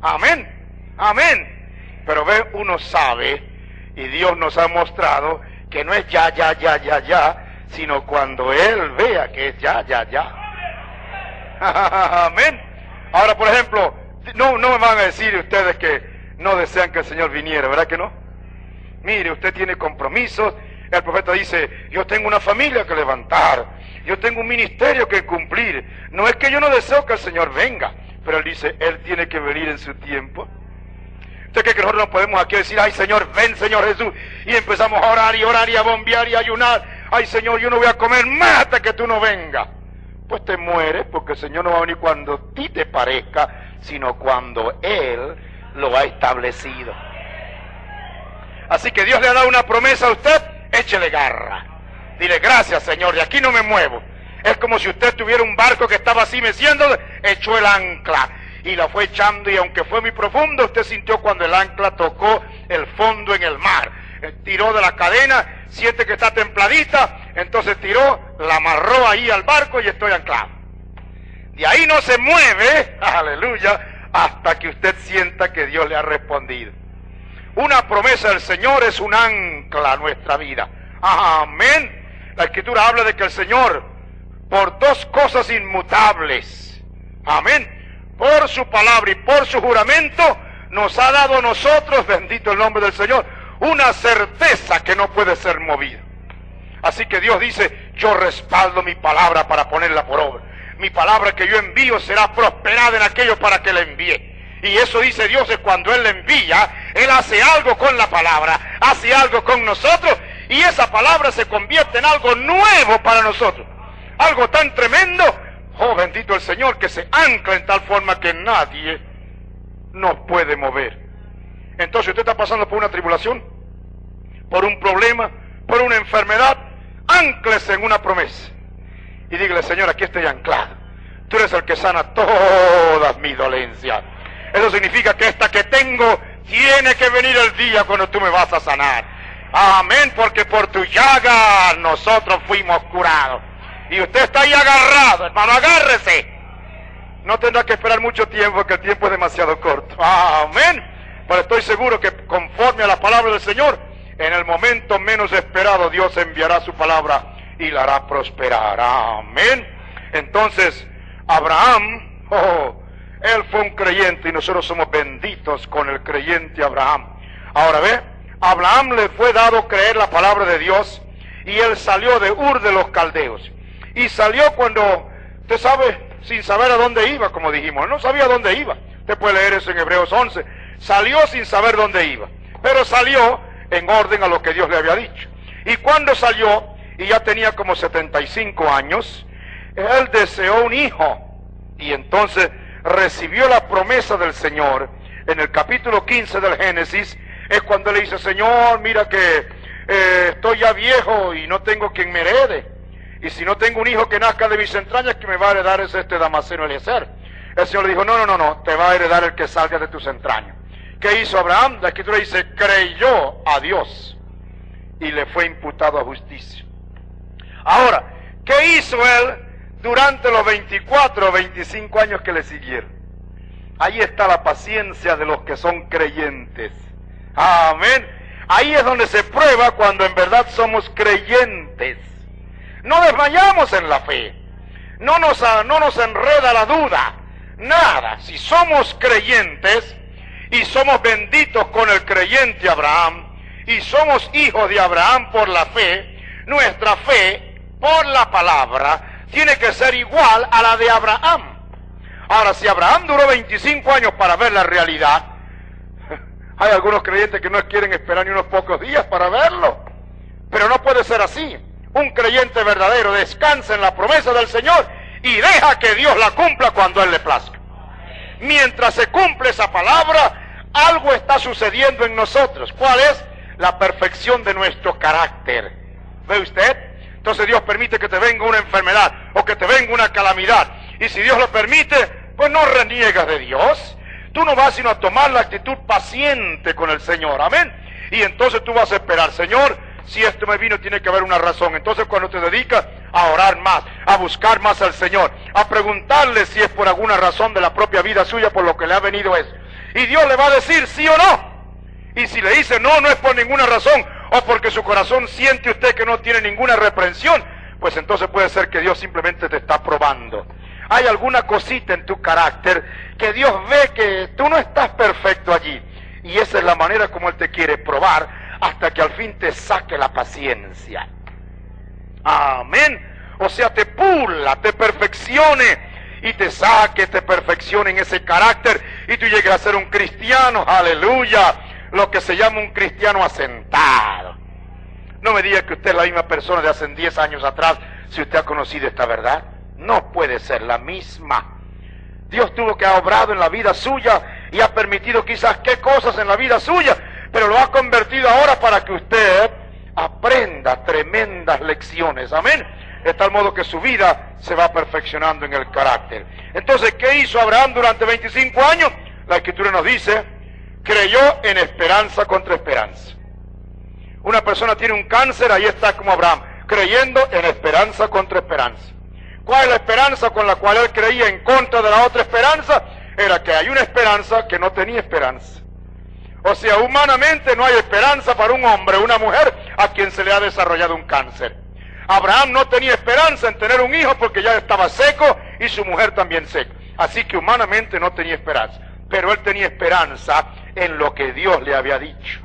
[SPEAKER 2] Amén, amén. Pero ve, uno sabe, y Dios nos ha mostrado que no es ya, sino cuando Él vea que es ya. Amén. Ahora, por ejemplo, no me van a decir ustedes que no desean que el Señor viniera, ¿verdad que no? Mire, usted tiene compromisos. El profeta dice, yo tengo una familia que levantar, yo tengo un ministerio que cumplir. No es que yo no deseo que el Señor venga, pero Él dice, Él tiene que venir en su tiempo. ¿Usted cree que nosotros no podemos aquí decir, ay Señor, ven Señor Jesús? Y empezamos a orar y a bombear y a ayunar. Ay Señor, yo no voy a comer más hasta que tú no vengas. Pues te mueres, porque el Señor no va a venir cuando a ti te parezca, sino cuando Él lo ha establecido. Así que Dios le ha dado una promesa a usted, échele garra. Dile, gracias Señor, de aquí no me muevo. Es como si usted tuviera un barco que estaba así meciendo, echó el ancla y la fue echando, y aunque fue muy profundo, usted sintió cuando el ancla tocó el fondo en el mar. Tiró de la cadena, siente que está templadita, entonces tiró, la amarró ahí al barco y estoy anclado. De ahí no se mueve, aleluya, hasta que usted sienta que Dios le ha respondido. Una promesa del Señor es un ancla a nuestra vida. Amén. La Escritura habla de que el Señor, por dos cosas inmutables, amén, por su palabra y por su juramento, nos ha dado a nosotros, bendito el nombre del Señor, una certeza que no puede ser movida. Así que Dios dice, yo respaldo mi palabra para ponerla por obra. Mi palabra que yo envío será prosperada en aquello para que la envíe. Y eso dice Dios, es cuando Él la envía, Él hace algo con la palabra, hace algo con nosotros, y esa palabra se convierte en algo nuevo para nosotros. Algo tan tremendo, oh bendito el Señor, que se ancla en tal forma que nadie nos puede mover. Entonces usted está pasando por una tribulación, por un problema, por una enfermedad, ánclese en una promesa. Y dígale, Señor, aquí estoy anclado. Tú eres el que sana todas mis dolencias. Eso significa que esta que tengo tiene que venir el día cuando tú me vas a sanar. Amén, porque por tu llaga nosotros fuimos curados. Y usted está ahí agarrado, hermano, agárrese. No tendrá que esperar mucho tiempo, porque el tiempo es demasiado corto. Amén. Pero estoy seguro que conforme a la palabra del Señor, en el momento menos esperado, Dios enviará su palabra y la hará prosperar. Amén. Entonces, Abraham, él fue un creyente y nosotros somos benditos con el creyente Abraham. Ahora ve, Abraham le fue dado creer la palabra de Dios y él salió de Ur de los Caldeos. Y salió cuando, usted sabe, sin saber a dónde iba, como dijimos, no sabía a dónde iba. Usted puede leer eso en Hebreos 11. Salió sin saber dónde iba, pero salió en orden a lo que Dios le había dicho. Y cuando salió, y ya tenía como 75 años, él deseó un hijo. Y entonces recibió la promesa del Señor. En el capítulo 15 del Génesis, es cuando le dice, Señor, mira que estoy ya viejo y no tengo quien me herede. Y si no tengo un hijo que nazca de mis entrañas, que me va a heredar es este Damaseno Eliezer. El Señor le dijo, no, te va a heredar el que salga de tus entrañas. ¿Qué hizo Abraham? La Escritura dice, creyó a Dios y le fue imputado a justicia. Ahora, ¿qué hizo él durante los 24 o 25 años que le siguieron? Ahí está la paciencia de los que son creyentes. Amén. Ahí es donde se prueba cuando en verdad somos creyentes. No desmayamos en la fe. No nos enreda la duda. Nada. Si somos creyentes y somos benditos con el creyente Abraham y somos hijos de Abraham por la fe, nuestra fe por la palabra tiene que ser igual a la de Abraham. Ahora, si Abraham duró 25 años para ver la realidad, hay algunos creyentes que no quieren esperar ni unos pocos días para verlo. Pero no puede ser así. Un creyente verdadero descansa en la promesa del Señor y deja que Dios la cumpla cuando Él le plazca. Mientras se cumple esa palabra, algo está sucediendo en nosotros. ¿Cuál es? La perfección de nuestro carácter. ¿Ve usted? Entonces Dios permite que te venga una enfermedad o que te venga una calamidad. Y si Dios lo permite, pues no reniegas de Dios. Tú no vas sino a tomar la actitud paciente con el Señor. Amén. Y entonces tú vas a esperar, Señor, si esto me vino tiene que haber una razón. Entonces cuando te dedicas a orar más, a buscar más al Señor, a preguntarle si es por alguna razón de la propia vida suya por lo que le ha venido eso. Y Dios le va a decir sí o no. Y si le dice no, no es por ninguna razón, o porque su corazón siente usted que no tiene ninguna reprensión, pues entonces puede ser que Dios simplemente te está probando. Hay alguna cosita en tu carácter que Dios ve que tú no estás perfecto allí. Y esa es la manera como Él te quiere probar hasta que al fin te saque la paciencia. Amén. O sea, te pula, te perfeccione y te saque, te perfeccione en ese carácter y tú llegues a ser un cristiano, aleluya, lo que se llama un cristiano asentado. No me diga que usted es la misma persona de hace 10 años atrás si usted ha conocido esta verdad. No puede ser la misma. Dios tuvo que haber obrado en la vida suya y ha permitido quizás qué cosas en la vida suya, pero lo ha convertido ahora para que usted aprenda tremendas lecciones, amén, de tal modo que su vida se va perfeccionando en el carácter. Entonces, ¿qué hizo Abraham durante 25 años? La Escritura nos dice, creyó en esperanza contra esperanza. Una persona tiene un cáncer, ahí está como Abraham, creyendo en esperanza contra esperanza. ¿Cuál es la esperanza con la cual él creía en contra de la otra esperanza? Era que hay una esperanza que no tenía esperanza. O sea, humanamente no hay esperanza para un hombre o una mujer a quien se le ha desarrollado un cáncer. Abraham no tenía esperanza en tener un hijo porque ya estaba seco y su mujer también seca. Así que humanamente no tenía esperanza. Pero él tenía esperanza en lo que Dios le había dicho.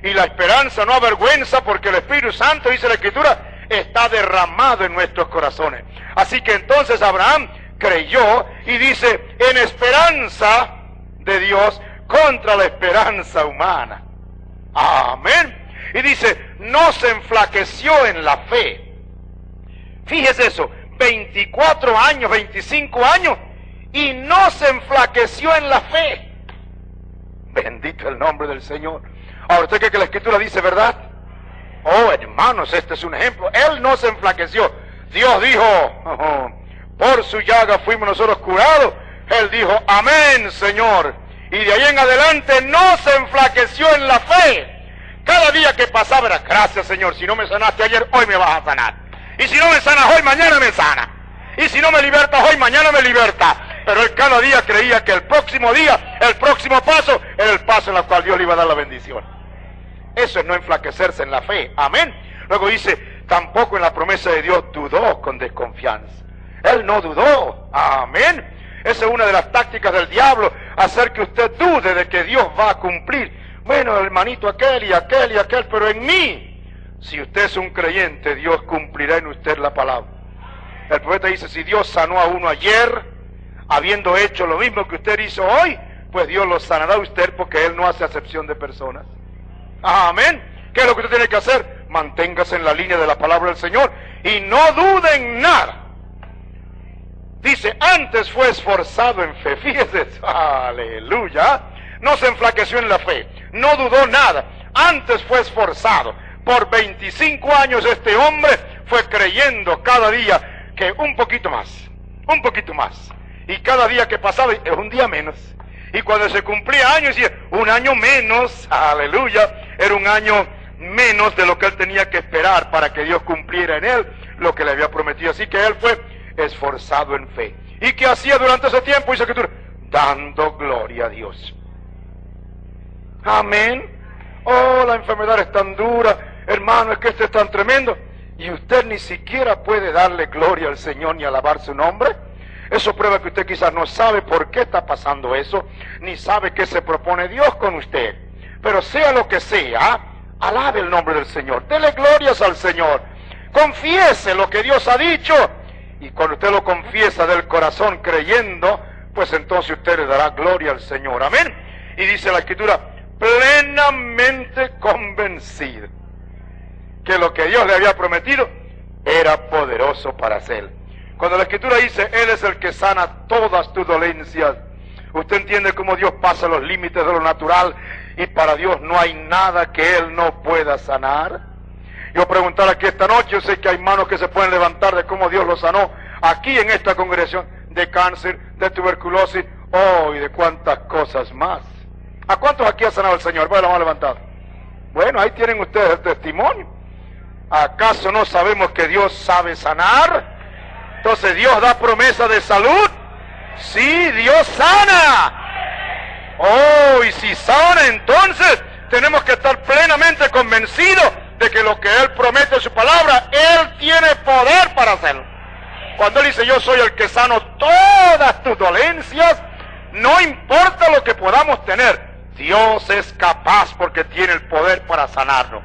[SPEAKER 2] Y la esperanza no avergüenza porque el Espíritu Santo, dice la Escritura, está derramado en nuestros corazones. Así que entonces Abraham creyó y dice, en esperanza de Dios contra la esperanza humana. Amén. Y dice, no se enflaqueció en la fe. Fíjese eso, 24 años, 25 años, y no se enflaqueció en la fe. Bendito el nombre del Señor. Ahora, ¿usted cree que la Escritura dice verdad? Oh, hermanos, este es un ejemplo. Él no se enflaqueció. Dios dijo, por su llaga fuimos nosotros curados. Él dijo, amén, Señor. Y de ahí en adelante no se enflaqueció en la fe. Cada día que pasaba era, gracias, Señor, si no me sanaste ayer, hoy me vas a sanar. Y si no me sanas hoy, mañana me sana. Y si no me libertas hoy, mañana me liberta. Pero él cada día creía que el próximo día, el próximo paso, era el paso en el cual Dios le iba a dar la bendición. Eso es no enflaquecerse en la fe. Amén. Luego dice, tampoco en la promesa de Dios dudó con desconfianza. Él no dudó. Amén. Esa es una de las tácticas del diablo, hacer que usted dude de que Dios va a cumplir. Bueno, hermanito aquel y aquel y aquel, pero en mí, si usted es un creyente, Dios cumplirá en usted la palabra. El profeta dice, si Dios sanó a uno ayer, habiendo hecho lo mismo que usted hizo hoy, pues Dios lo sanará a usted porque Él no hace acepción de personas. Amén. ¿Qué es lo que usted tiene que hacer? Manténgase en la línea de la palabra del Señor y no dude en nada. Dice, antes fue esforzado en fe. Fíjese, aleluya. No se enflaqueció en la fe, no dudó nada. Antes fue esforzado. Por 25 años este hombre fue creyendo cada día que un poquito más. Y cada día que pasaba es un día menos. Y cuando se cumplía años, decía, un año menos, aleluya, era un año menos de lo que él tenía que esperar para que Dios cumpliera en él lo que le había prometido. Así que él fue esforzado en fe. ¿Y qué hacía durante ese tiempo? Dice la Escritura, dando gloria a Dios. Amén. Oh, la enfermedad es tan dura, hermano, es que esto es tan tremendo. Y usted ni siquiera puede darle gloria al Señor ni alabar su nombre. Eso prueba que usted quizás no sabe por qué está pasando eso, ni sabe qué se propone Dios con usted. Pero sea lo que sea, alabe el nombre del Señor, dele glorias al Señor, confiese lo que Dios ha dicho, y cuando usted lo confiesa del corazón creyendo, pues entonces usted le dará gloria al Señor. Amén. Y dice la Escritura, plenamente convencido que lo que Dios le había prometido era poderoso para hacer. Cuando la Escritura dice, Él es el que sana todas tus dolencias, usted entiende cómo Dios pasa los límites de lo natural y para Dios no hay nada que Él no pueda sanar. Yo preguntar aquí esta noche, yo sé que hay manos que se pueden levantar de cómo Dios lo sanó aquí en esta congregación, de cáncer, de tuberculosis, y de cuántas cosas más. ¿A cuántos aquí ha sanado el Señor? Bueno, la mano levantada. Bueno, ahí tienen ustedes el testimonio. ¿Acaso no sabemos que Dios sabe sanar? Entonces, ¿Dios da promesa de salud? Sí, Dios sana. Oh, y si sana, entonces tenemos que estar plenamente convencidos de que lo que Él promete en su palabra, Él tiene poder para hacerlo. Cuando Él dice, yo soy el que sano todas tus dolencias, no importa lo que podamos tener, Dios es capaz porque tiene el poder para sanarnos.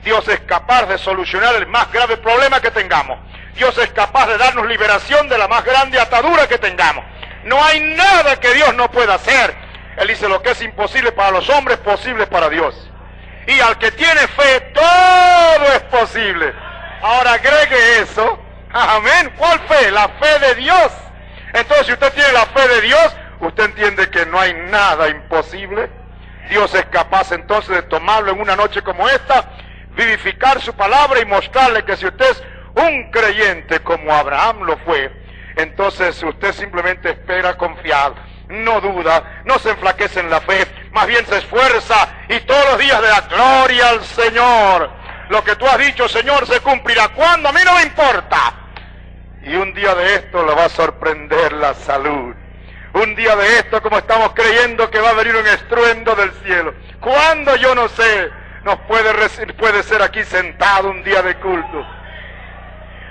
[SPEAKER 2] Dios es capaz de solucionar el más grave problema que tengamos. Dios es capaz de darnos liberación de la más grande atadura que tengamos. No hay nada que Dios no pueda hacer. Él dice, lo que es imposible para los hombres, posible para Dios. Y al que tiene fe, todo es posible. Ahora agregue eso. Amén. ¿Cuál fe? La fe de Dios. Entonces, si usted tiene la fe de Dios, usted entiende que no hay nada imposible. Dios es capaz entonces de tomarlo en una noche como esta, vivificar su palabra y mostrarle que si usted es un creyente como Abraham lo fue, entonces usted simplemente espera confiar, no duda, no se enflaquece en la fe, más bien se esfuerza y todos los días de la gloria al Señor. Lo que tú has dicho, Señor, se cumplirá. ¿Cuándo? A mí no me importa. Y un día de esto le va a sorprender la salud. Un día de esto, como estamos creyendo que va a venir un estruendo del cielo. ¿Cuándo? Yo no sé. Nos puede ser aquí sentado un día de culto.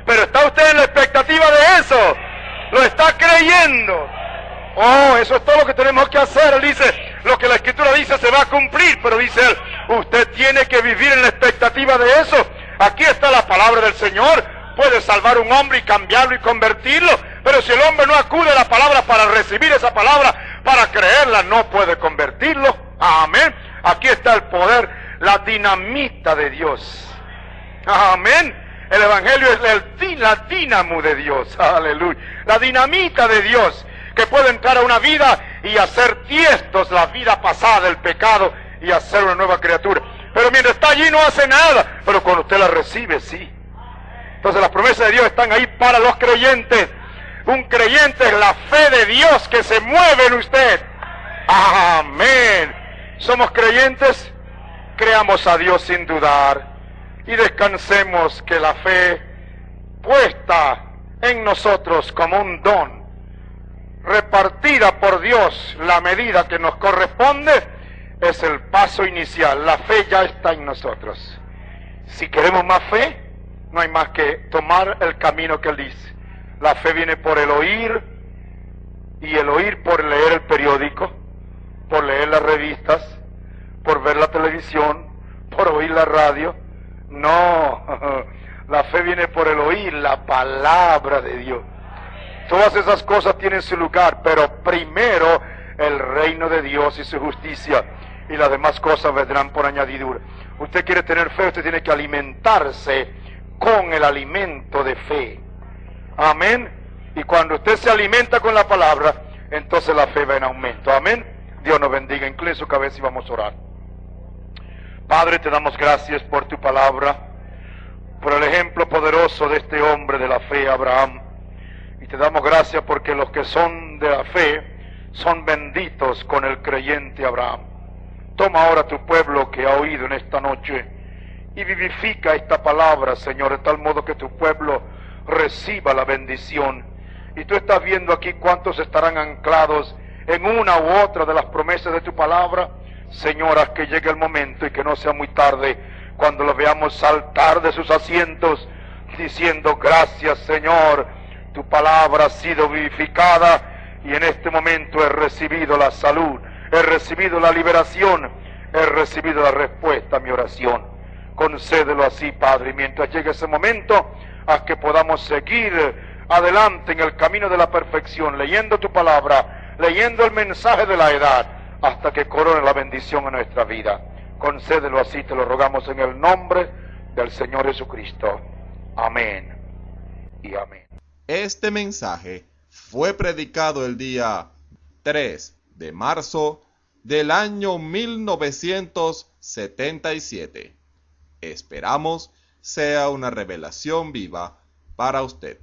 [SPEAKER 2] Pero ¿está usted en la expectativa de eso? ¿Lo está creyendo? Oh, eso es todo lo que tenemos que hacer. Él dice, lo que la Escritura dice se va a cumplir, pero dice él, usted tiene que vivir en la expectativa de eso. Aquí está la palabra del Señor. Puede salvar a un hombre y cambiarlo y convertirlo, pero si el hombre no acude a la palabra para recibir esa palabra, para creerla, no puede convertirlo. Amén. Aquí está el poder, la dinamita de Dios. Amén. El Evangelio es la dínamo de Dios. Aleluya. La dinamita de Dios, que puede entrar a una vida y hacer tiestos la vida pasada, el pecado, y hacer una nueva criatura. Pero mientras está allí no hace nada, pero cuando usted la recibe, sí. Entonces las promesas de Dios están ahí para los creyentes. Un creyente es la fe de Dios que se mueve en usted. Amén. ¿Somos creyentes? Creamos a Dios sin dudar y descansemos que la fe puesta en nosotros como un don, repartida por Dios la medida que nos corresponde, es el paso inicial. La fe ya está en nosotros. Si queremos más fe, no hay más que tomar el camino que Él dice. La fe viene por el oír, y el oír por leer el periódico, por leer las revistas, por ver la televisión, por oír la radio. No, la fe viene por el oír la palabra de Dios. Todas esas cosas tienen su lugar, pero primero el reino de Dios y su justicia, y las demás cosas vendrán por añadidura. Usted quiere tener fe, usted tiene que alimentarse con el alimento de fe. Amén. Y cuando usted se alimenta con la palabra, entonces la fe va en aumento. Amén. Dios nos bendiga. Incline su cabeza y vamos a orar. Padre, te damos gracias por tu palabra, por el ejemplo poderoso de este hombre de la fe, Abraham. Y te damos gracias porque los que son de la fe son benditos con el creyente Abraham. Toma ahora tu pueblo que ha oído en esta noche y vivifica esta palabra, Señor, de tal modo que tu pueblo reciba la bendición. Y tú estás viendo aquí cuántos estarán anclados en una u otra de las promesas de tu palabra. Señor, haz que llegue el momento y que no sea muy tarde cuando los veamos saltar de sus asientos diciendo, gracias, Señor, tu palabra ha sido vivificada y en este momento he recibido la salud, he recibido la liberación, he recibido la respuesta a mi oración. Concédelo así, Padre, y mientras llegue ese momento, haz que podamos seguir adelante en el camino de la perfección, leyendo tu palabra, leyendo el mensaje de la edad, hasta que corone la bendición en nuestra vida. Concédelo así, te lo rogamos en el nombre del Señor Jesucristo. Amén y amén.
[SPEAKER 1] Este mensaje fue predicado el día 3 de marzo del año 1977. Esperamos sea una revelación viva para usted.